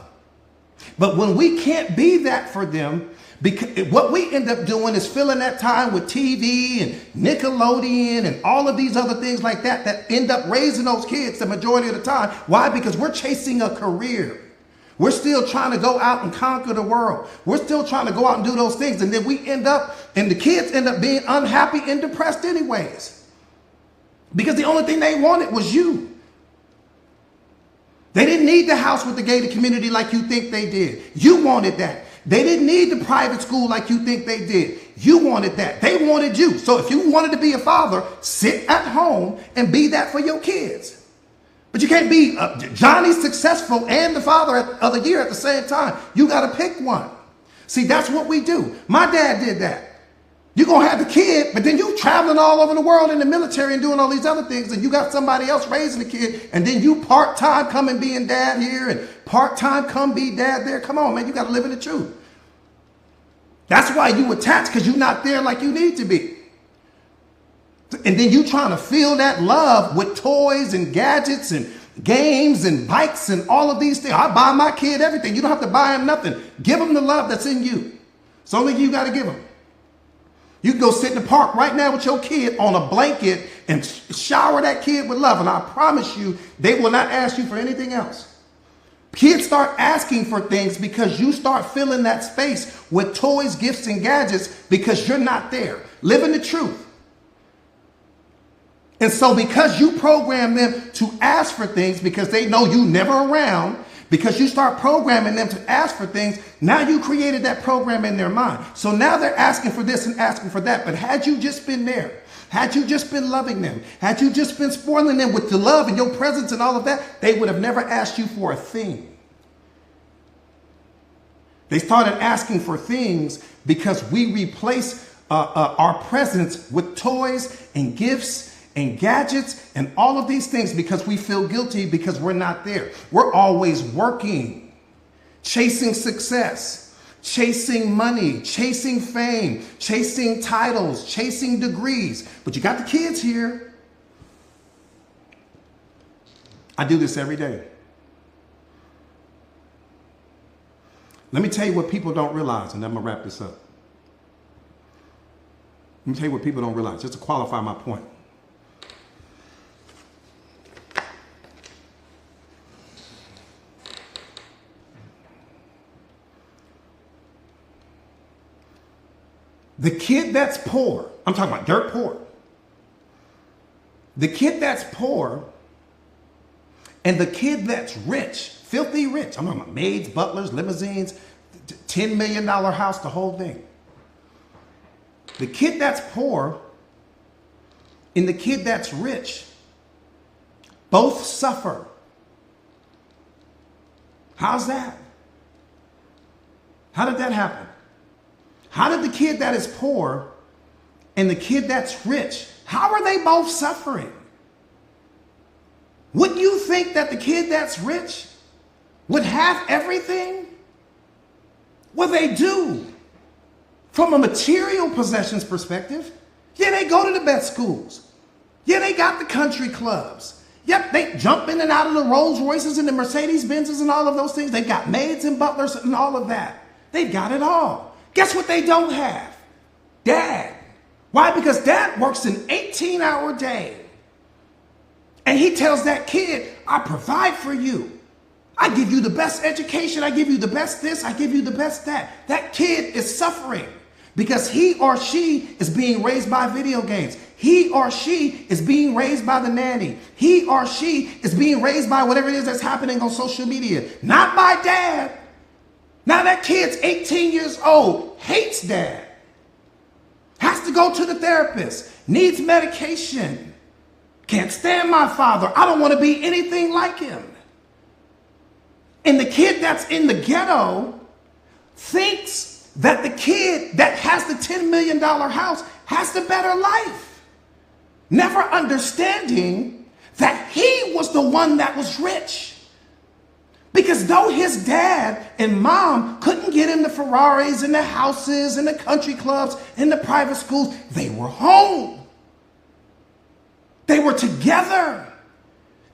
But when we can't be that for them, because what we end up doing is filling that time with TV and Nickelodeon and all of these other things like that end up raising those kids the majority of the time. Why? Because we're chasing a career. We're still trying to go out and conquer the world. We're still trying to go out and do those things. And then we end up, and the kids end up being unhappy and depressed anyways. Because the only thing they wanted was you. They didn't need the house with the gated community like you think they did. You wanted that. They didn't need the private school like you think they did. You wanted that. They wanted you. So if you wanted to be a father, sit at home and be that for your kids. But you can't be Johnny successful and the father of the year at the same time. You got to pick one. See, that's what we do. My dad did that. You're going to have the kid, but then you traveling all over the world in the military and doing all these other things, and you got somebody else raising the kid, and then you part-time come and being dad here and part-time come be dad there. Come on, man, you got to live in the truth. That's why you attach, because you're not there like you need to be. And then you trying to fill that love with toys and gadgets and games and bikes and all of these things. I buy my kid everything. You don't have to buy him nothing. Give him the love that's in you. It's only you got to give him. You can go sit in the park right now with your kid on a blanket and shower that kid with love. And I promise you, they will not ask you for anything else. Kids start asking for things because you start filling that space with toys, gifts, and gadgets because you're not there. Living the truth. And so because you program them to ask for things because they know you never around, because you start programming them to ask for things, now you created that program in their mind. So now they're asking for this and asking for that. But had you just been there, had you just been loving them, had you just been spoiling them with the love and your presence and all of that, they would have never asked you for a thing. They started asking for things because we replaced our presence with toys and gifts and gadgets and all of these things because we feel guilty because we're not there. We're always working, chasing success, chasing money, chasing fame, chasing titles, chasing degrees. But you got the kids here. I do this every day. Let me tell you what people don't realize, and I'm going to wrap this up. Let me tell you what people don't realize, just to qualify my point. The kid that's poor, I'm talking about dirt poor. The kid that's poor and the kid that's rich, filthy rich, I'm talking about maids, butlers, limousines, $10 million house, the whole thing. The kid that's poor and the kid that's rich both suffer. How's that? How did that happen? How did the kid that is poor and the kid that's rich, how are they both suffering? Wouldn't you think that the kid that's rich would have everything? Well, they do. From a material possessions perspective, yeah, they go to the best schools. Yeah, they got the country clubs. Yep, they jump in and out of the Rolls Royces and the Mercedes Benzes and all of those things. They've got maids and butlers and all of that. They've got it all. Guess what they don't have? Dad. Why? Because dad works an 18-hour day. And he tells that kid, I provide for you. I give you the best education. I give you the best this. I give you the best that. That kid is suffering because he or she is being raised by video games. He or she is being raised by the nanny. He or she is being raised by whatever it is that's happening on social media. Not by dad. Now that kid's 18 years old, hates dad, has to go to the therapist, needs medication, can't stand my father. I don't want to be anything like him. And the kid that's in the ghetto thinks that the kid that has the $10 million house has the better life, never understanding that he was the one that was rich. Because though his dad and mom couldn't get in the Ferraris and the houses and the country clubs and the private schools, they were home. They were together.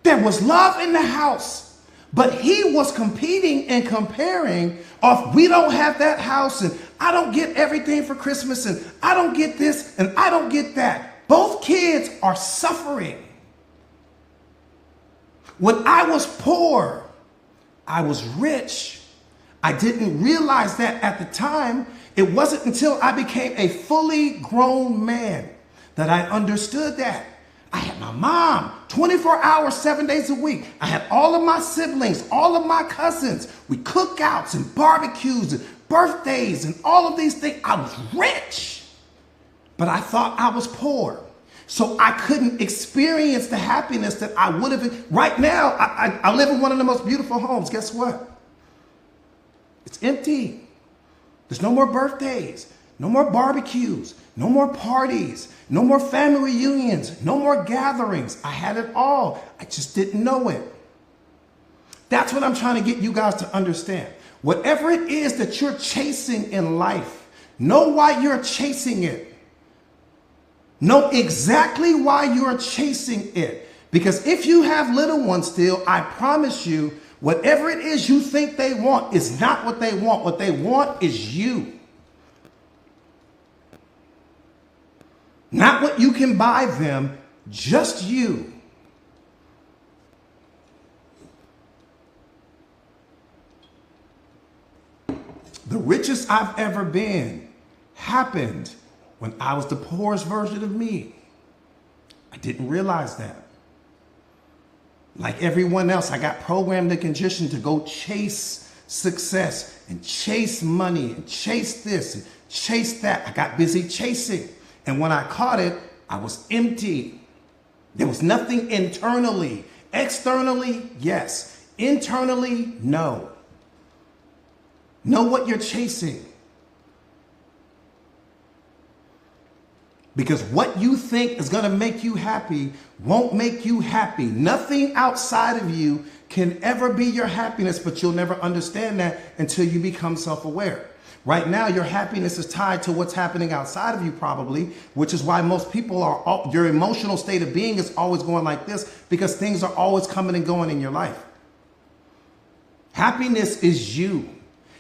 There was love in the house. But he was competing and comparing off, we don't have that house and I don't get everything for Christmas and I don't get this and I don't get that. Both kids are suffering. When I was poor, I was rich. I didn't realize that at the time. It wasn't until I became a fully grown man that I understood that. I had my mom 24 hours, 7 days a week. I had all of my siblings, all of my cousins. We cookouts and barbecues and birthdays and all of these things. I was rich, but I thought I was poor. So I couldn't experience the happiness that I would have. Right now, I live in one of the most beautiful homes. Guess what? It's empty. There's no more birthdays, no more barbecues, no more parties, no more family reunions, no more gatherings. I had it all. I just didn't know it. That's what I'm trying to get you guys to understand. Whatever it is that you're chasing in life, know why you're chasing it. Know exactly why you're chasing it. Because if you have little ones still, I promise you, whatever it is you think they want is not what they want. What they want is you. Not what you can buy them, just you. The richest I've ever been happened when I was the poorest version of me. I didn't realize that. Like everyone else, I got programmed and conditioned to go chase success and chase money and chase this and chase that. I got busy chasing. And when I caught it, I was empty. There was nothing internally. Externally, yes. Internally, no. Know what you're chasing. Because what you think is going to make you happy won't make you happy. Nothing outside of you can ever be your happiness, but you'll never understand that until you become self-aware. Right now, your happiness is tied to what's happening outside of you probably, which is why most people are, your emotional state of being is always going like this because things are always coming and going in your life. Happiness is you.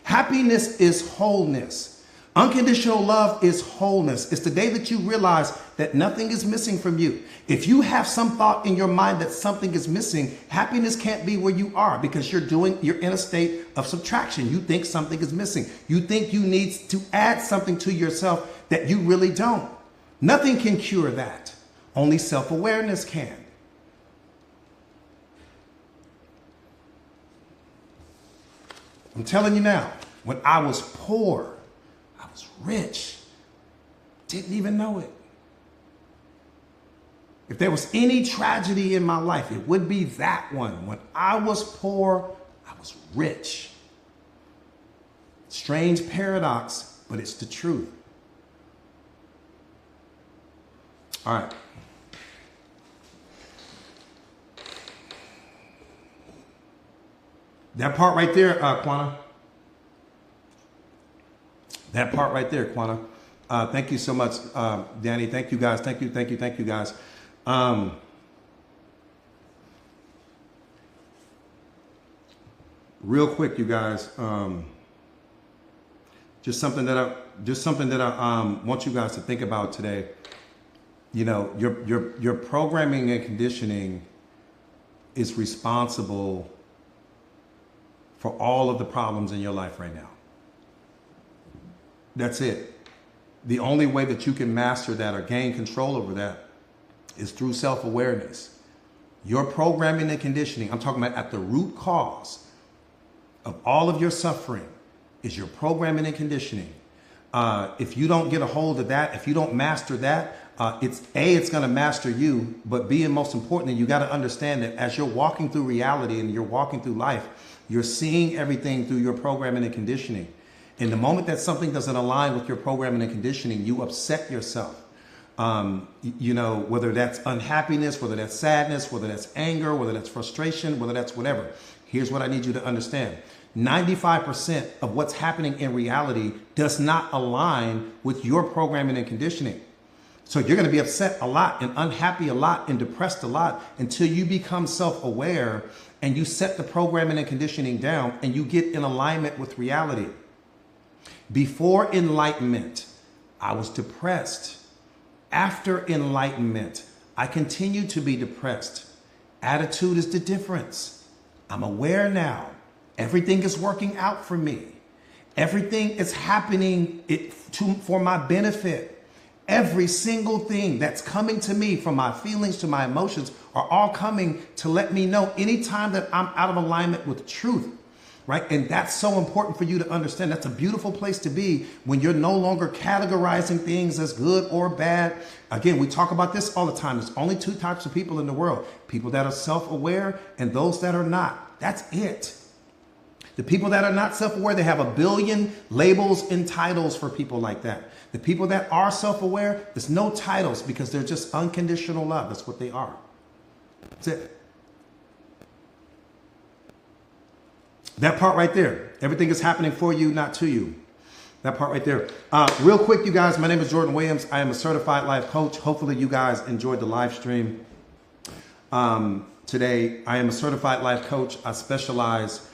Happiness is wholeness. Unconditional love is wholeness. It's the day that you realize that nothing is missing from you. If you have some thought in your mind that something is missing, happiness can't be where you are because you're in a state of subtraction. You think something is missing. You think you need to add something to yourself that you really don't. Nothing can cure that. Only self-awareness can. I'm telling you now, when I was poor, I was rich. Didn't even know it. If there was any tragedy in my life, it would be that one. When I was poor, I was rich. Strange paradox, but it's the truth. All right. That part right there, Quana. That part right there, Quana. Thank you so much, Danny. Thank you guys. Thank you guys. Real quick, you guys. Just something that I want you guys to think about today. You know, your programming and conditioning is responsible for all of the problems in your life right now. That's it. The only way that you can master that or gain control over that is through self-awareness. Your programming and conditioning, I'm talking about at the root cause of all of your suffering is your programming and conditioning. If you don't get a hold of that, if you don't master that, it's going to master you, but B, and most importantly, you got to understand that as you're walking through reality and you're walking through life, you're seeing everything through your programming and conditioning. And the moment that something doesn't align with your programming and conditioning, you upset yourself. You know, whether that's unhappiness, whether that's sadness, whether that's anger, whether that's frustration, whether that's whatever. Here's what I need you to understand. 95% of what's happening in reality does not align with your programming and conditioning. So you're going to be upset a lot and unhappy a lot and depressed a lot until you become self-aware and you set the programming and conditioning down and you get in alignment with reality. Before enlightenment, I was depressed. After enlightenment, I continue to be depressed. Attitude is the difference. I'm aware now. Everything is working out for me. Everything is happening for my benefit. Every single thing that's coming to me, from my feelings to my emotions, are all coming to let me know anytime that I'm out of alignment with truth, right? And that's so important for you to understand. That's a beautiful place to be when you're no longer categorizing things as good or bad. Again, we talk about this all the time. There's only two types of people in the world: people that are self-aware and those that are not. That's it. The people that are not self-aware, they have a billion labels and titles for people like that. The people that are self-aware, there's no titles because they're just unconditional love. That's what they are. That's it. That part right there. Everything is happening for you, not to you. That part right there. Real quick, you guys, my name is Jordan Williams. I am a certified life coach. Hopefully you guys enjoyed the live stream today. I am a certified life coach. I specialize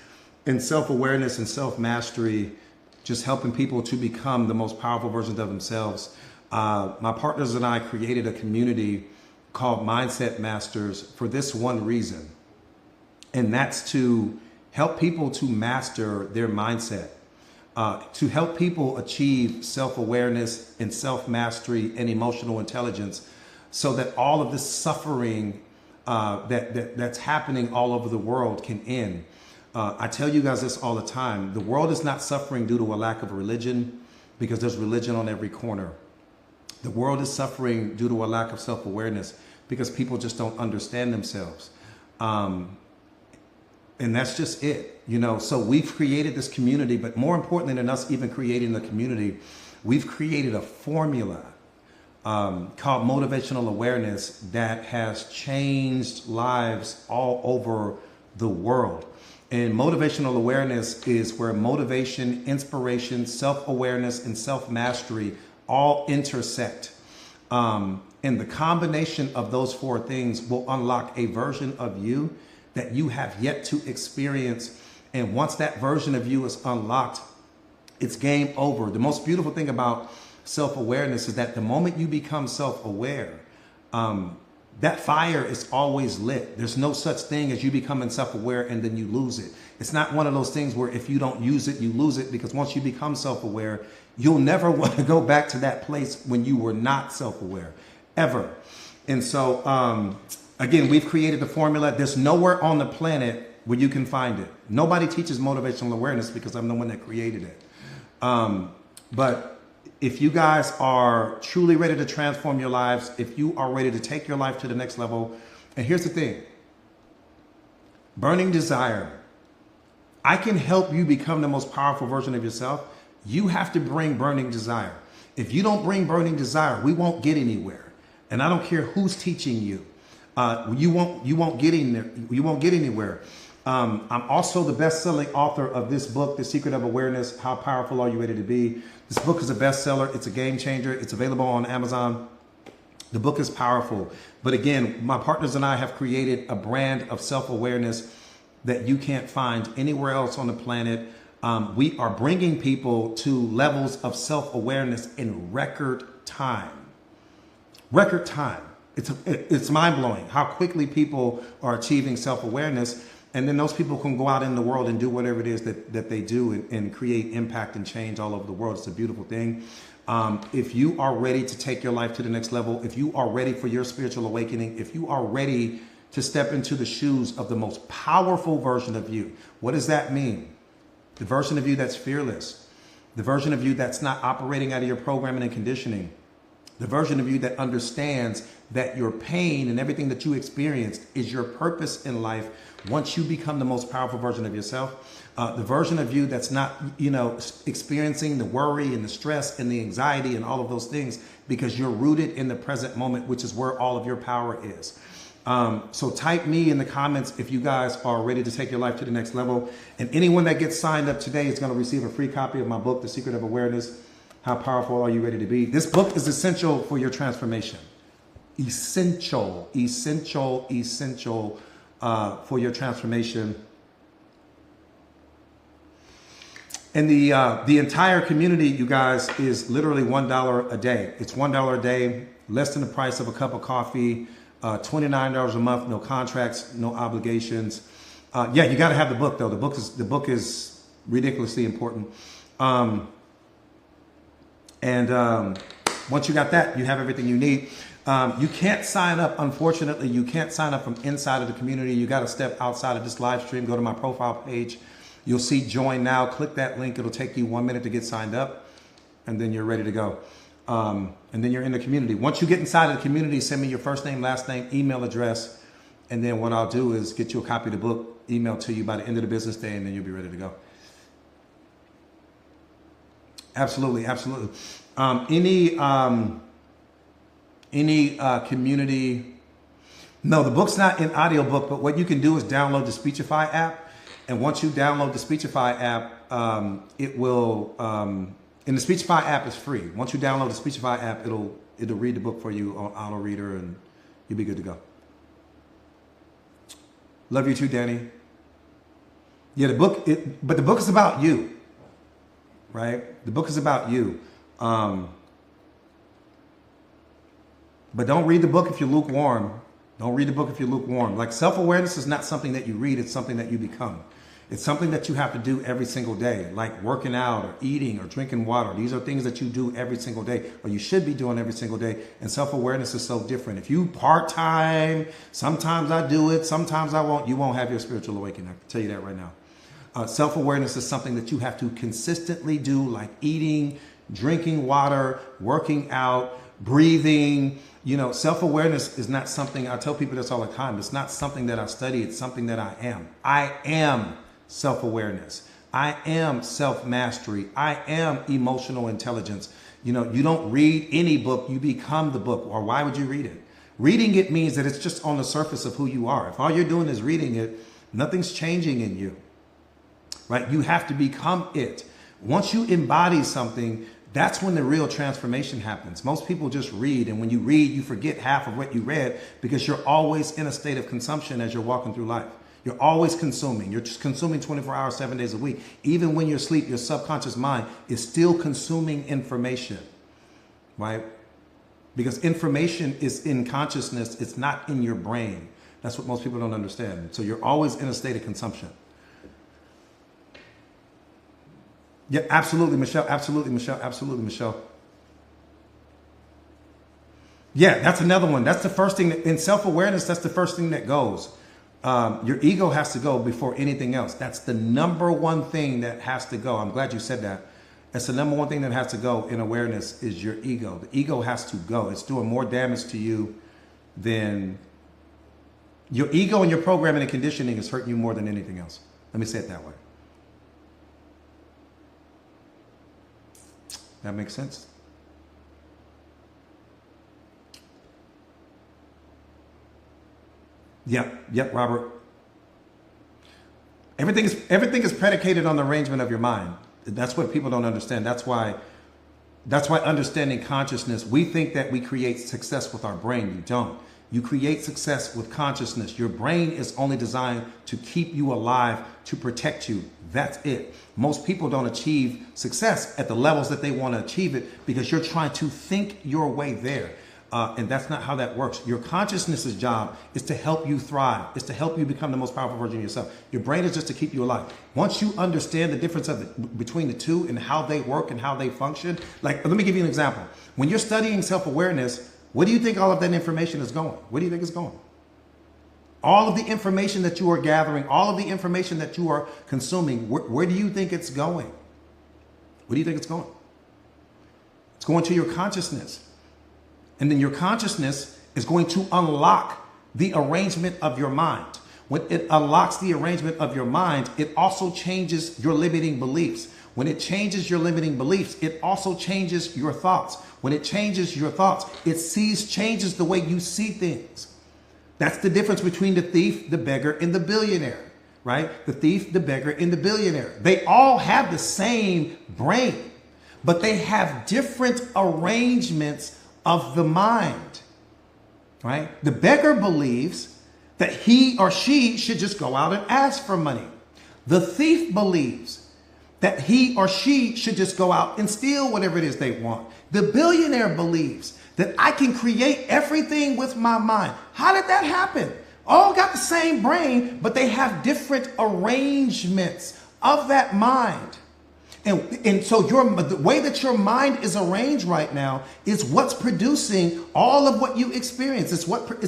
in self-awareness and self-mastery, just helping people to become the most powerful versions of themselves. My partners and I created a community called Mindset Masters for this one reason, and that's to help people to master their mindset. to help people achieve self-awareness and self-mastery and emotional intelligence, so that all of this suffering that's happening all over the world can end. I tell you guys this all the time. The world is not suffering due to a lack of religion, because there's religion on every corner. The world is suffering due to a lack of self-awareness, because people just don't understand themselves. And that's just it, you know. So we've created this community, but more importantly than us even creating the community, we've created a formula called motivational awareness that has changed lives all over the world. And motivational awareness is where motivation, inspiration, self-awareness, and self-mastery all intersect. And the combination of those four things will unlock a version of you that you have yet to experience. And once that version of you is unlocked, it's game over. The most beautiful thing about self-awareness is that the moment you become self-aware, that fire is always lit. There's no such thing as you becoming self-aware and then you lose it. It's not one of those things where if you don't use it, you lose it, because once you become self-aware, you'll never want to go back to that place when you were not self-aware, ever. And so, again, we've created the formula. There's nowhere on the planet where you can find it. Nobody teaches motivational awareness because I'm the one that created it. But if you guys are truly ready to transform your lives, if you are ready to take your life to the next level, and here's the thing, burning desire, I can help you become the most powerful version of yourself. You have to bring burning desire. If you don't bring burning desire, we won't get anywhere. And I don't care who's teaching you. You won't get anywhere. I'm also the best-selling author of this book, The Secret of Awareness, How Powerful Are You Ready to Be? This book is a bestseller. It's a game changer. It's available on Amazon. The book is powerful. But again, my partners and I have created a brand of self-awareness that you can't find anywhere else on the planet. We are bringing people to levels of self-awareness in record time. Record time. It's mind-blowing how quickly people are achieving self-awareness. And then those people can go out in the world and do whatever it is that they do and create impact and change all over the world. It's a beautiful thing. If you are ready to take your life to the next level, if you are ready for your spiritual awakening, if you are ready to step into the shoes of the most powerful version of you, what does that mean? The version of you that's fearless, the version of you that's not operating out of your programming and conditioning, the version of you that understands that your pain and everything that you experienced is your purpose in life once you become the most powerful version of yourself. The version of you that's not, experiencing the worry and the stress and the anxiety and all of those things because you're rooted in the present moment, which is where all of your power is. So type me in the comments if you guys are ready to take your life to the next level. And anyone that gets signed up today is going to receive a free copy of my book, The Secret of Awareness. How powerful are you ready to be? This book is essential for your transformation. Essential for your transformation. And the entire community, you guys, is literally $1 a day. It's $1 a day, less than the price of a cup of coffee, $29 a month, no contracts, no obligations. Yeah, you got to have the book though. The book is ridiculously important. Once you got that, you have everything you need. You can't sign up, unfortunately, you can't sign up from inside of the community. You got to step outside of this live stream, go to my profile page. You'll see join now, click that link. It'll take you 1 minute to get signed up and then you're ready to go. And then you're in the community. Once you get inside of the community, send me your first name, last name, email address. And then what I'll do is get you a copy of the book, emailed to you by the end of the business day, and then you'll be ready to go. Absolutely. Any community, no, the book's not in audiobook, but what you can do is download the Speechify app. And once you download the Speechify app, it will, and the Speechify app is free. Once you download the Speechify app, it'll read the book for you on auto reader and you'll be good to go. Love you too, Danny. Yeah, but the book is about you, right? The book is about you. But don't read the book if you're lukewarm. Don't read the book if you're lukewarm. Like self-awareness is not something that you read, it's something that you become. It's something that you have to do every single day, like working out or eating or drinking water. These are things that you do every single day, or you should be doing every single day. And self-awareness is so different. If you part-time, sometimes I do it, sometimes I won't, you won't have your spiritual awakening. I can tell you that right now. Self-awareness is something that you have to consistently do, like eating, drinking water, working out, breathing. You know, self-awareness is not something, I tell people this all the time, it's not something that I study, it's something that I am. I am self-awareness. I am self-mastery. I am emotional intelligence. You know, you don't read any book, you become the book. Or why would you read it? Reading it means that it's just on the surface of who you are. If all you're doing is reading it, nothing's changing in you, right? You have to become it. Once you embody something, that's when the real transformation happens. Most people just read, and when you read, you forget half of what you read because you're always in a state of consumption as you're walking through life. You're always consuming. You're just consuming 24 hours, 7 days a week. Even when you're asleep, your subconscious mind is still consuming information, right? Because information is in consciousness. It's not in your brain. That's what most people don't understand. So you're always in a state of consumption. Yeah, absolutely, Michelle. Absolutely, Michelle. Absolutely, Michelle. Yeah, that's another one. That's the first thing that, in self-awareness, that's the first thing that goes. Your ego has to go before anything else. That's the number one thing that has to go. I'm glad you said that. That's the number one thing that has to go in awareness is your ego. The ego has to go. It's doing more damage to you than your ego, and your programming and conditioning is hurting you more than anything else. Let me say it that way. That makes sense? Yep, Robert. Everything is predicated on the arrangement of your mind. That's what people don't understand. That's why understanding consciousness, we think that we create success with our brain. You don't. You create success with consciousness. Your brain is only designed to keep you alive, to protect you. That's it. Most people don't achieve success at the levels that they want to achieve it because you're trying to think your way there. And that's not how that works. Your consciousness's job is to help you thrive. It's to help you become the most powerful version of yourself. Your brain is just to keep you alive. Once you understand the difference between the two and how they work and how they function, like, let me give you an example. When you're studying self-awareness, where do you think all of that information is going? Where do you think it's going? All of the information that you are gathering, all of the information that you are consuming, where do you think it's going? Where do you think it's going? It's going to your consciousness. And then your consciousness is going to unlock the arrangement of your mind. When it unlocks the arrangement of your mind, it also changes your limiting beliefs. When it changes your limiting beliefs, it also changes your thoughts. When it changes your thoughts, it changes the way you see things. That's the difference between the thief, the beggar, and the billionaire, right? The thief, the beggar, and the billionaire. They all have the same brain, but they have different arrangements of the mind, right? The beggar believes that he or she should just go out and ask for money. The thief believes that he or she should just go out and steal whatever it is they want. The billionaire believes that I can create everything with my mind. How did that happen? All got the same brain, but they have different arrangements of that mind. And so the way that your mind is arranged right now is what's producing all of what you experience. It's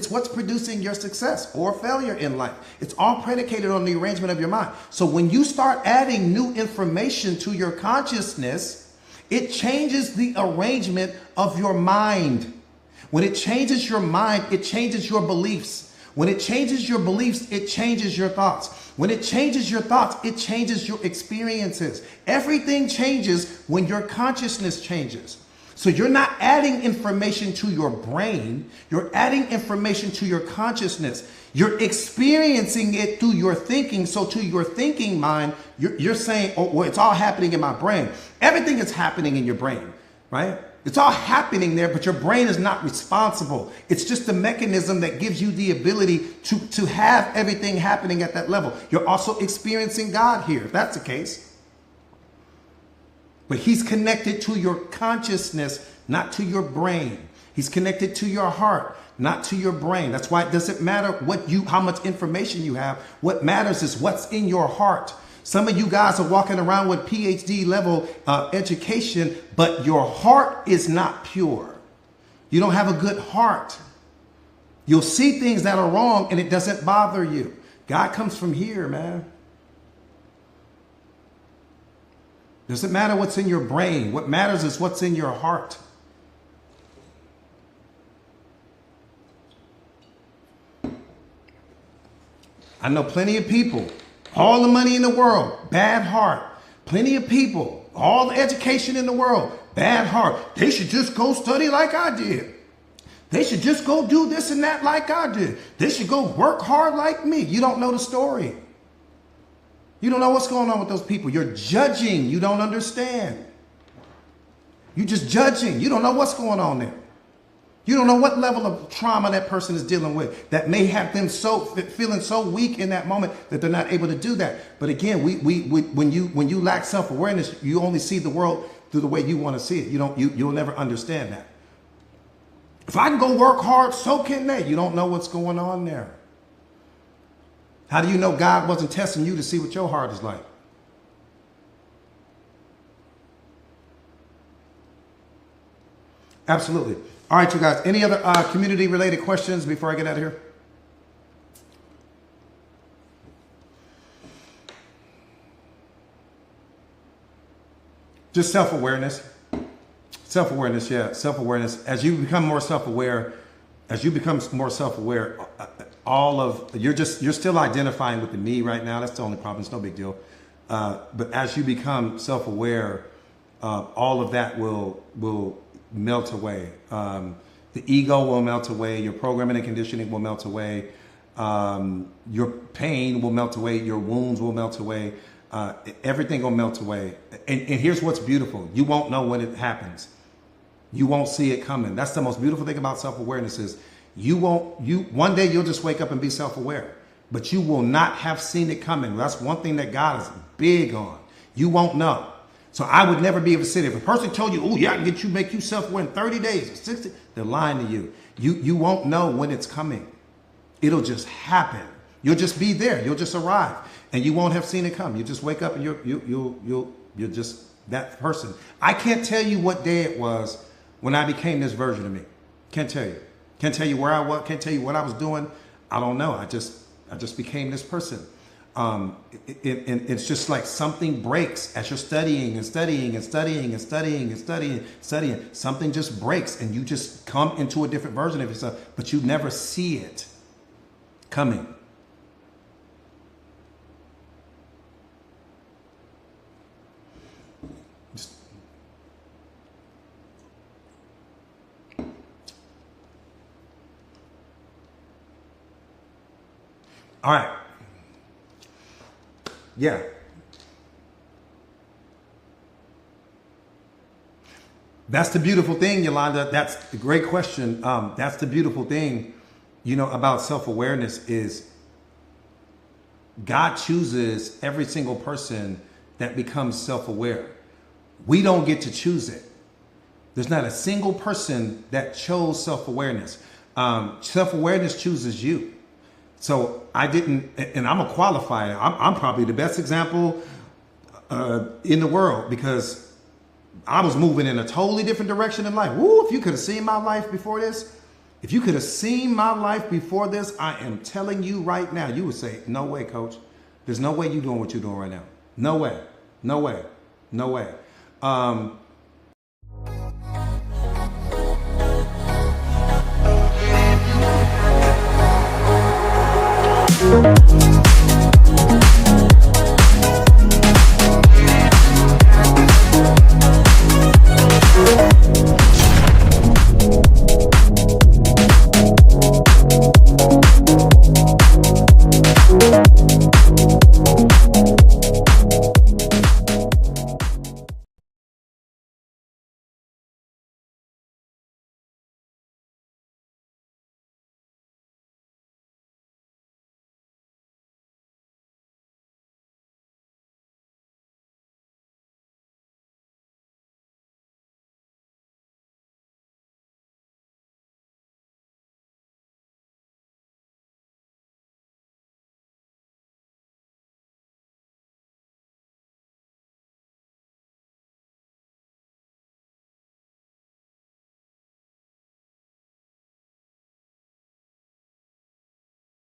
what's producing your success or failure in life. It's all predicated on the arrangement of your mind. So when you start adding new information to your consciousness, it changes the arrangement of your mind. When it changes your mind, it changes your beliefs. When it changes your beliefs, it changes your thoughts. When it changes your thoughts, it changes your experiences. Everything changes when your consciousness changes. So you're not adding information to your brain. You're adding information to your consciousness. You're experiencing it through your thinking. So to your thinking mind, you're saying, oh, well, it's all happening in my brain. Everything is happening in your brain, right? It's all happening there, but your brain is not responsible. It's just the mechanism that gives you the ability to have everything happening at that level. You're also experiencing God here, if that's the case. But he's connected to your consciousness, not to your brain. He's connected to your heart, not to your brain. That's why it doesn't matter how much information you have. What matters is what's in your heart. Some of you guys are walking around with PhD level education, but your heart is not pure. You don't have a good heart. You'll see things that are wrong and it doesn't bother you. God comes from here, man. Doesn't matter what's in your brain. What matters is what's in your heart. I know plenty of people, all the money in the world, bad heart. Plenty of people, all the education in the world, bad heart. They should just go study like I did. They should just go do this and that like I did. They should go work hard like me. You don't know the story. You don't know what's going on with those people. You're judging. You don't understand. You're just judging. You don't know what's going on there. You don't know what level of trauma that person is dealing with that may have them feeling so weak in that moment that they're not able to do that. But again, when you lack self-awareness, you only see the world through the way you want to see it. You'll never understand that. If I can go work hard, so can they. You don't know what's going on there. How do you know God wasn't testing you to see what your heart is like? Absolutely. All right, you guys. Any other community-related questions before I get out of here? Just self-awareness. Self-awareness, yeah. Self-awareness. As you become more self-aware, you're still identifying with the me right now. That's the only problem. It's no big deal. But as you become self-aware, all of that will melt away. The ego will melt away. Your programming and conditioning will melt away. Your pain will melt away. Your wounds will melt away. Everything will melt away. And here's what's beautiful. You won't know when it happens. You won't see it coming. That's the most beautiful thing about self-awareness is one day you'll just wake up and be self-aware, but you will not have seen it coming. That's one thing that God is big on. You won't know. So I would never be able to sit there. If a person told you, oh yeah, I can make you self-aware in 30 days or 60, they're lying to you. You won't know when it's coming. It'll just happen. You'll just be there. You'll just arrive and you won't have seen it come. You just wake up and you're just that person. I can't tell you what day it was when I became this version of me. Can't tell you. Can't tell you where I was. Can't tell you what I was doing. I don't know. I just became this person. It's just like something breaks as you're studying and studying and studying and studying and studying. Something just breaks and you just come into a different version of yourself, but you never see it coming. All right. Yeah. That's the beautiful thing, Yolanda. That's a great question. That's the beautiful thing, about self-awareness is God chooses every single person that becomes self-aware. We don't get to choose it. There's not a single person that chose self-awareness. Self-awareness chooses you. So I didn't, and I'm a qualifier. I'm probably the best example in the world because I was moving in a totally different direction in life. Woo, if you could have seen my life before this, I am telling you right now, you would say, no way, coach. There's no way you're doing what you're doing right now. No way, no way, no way.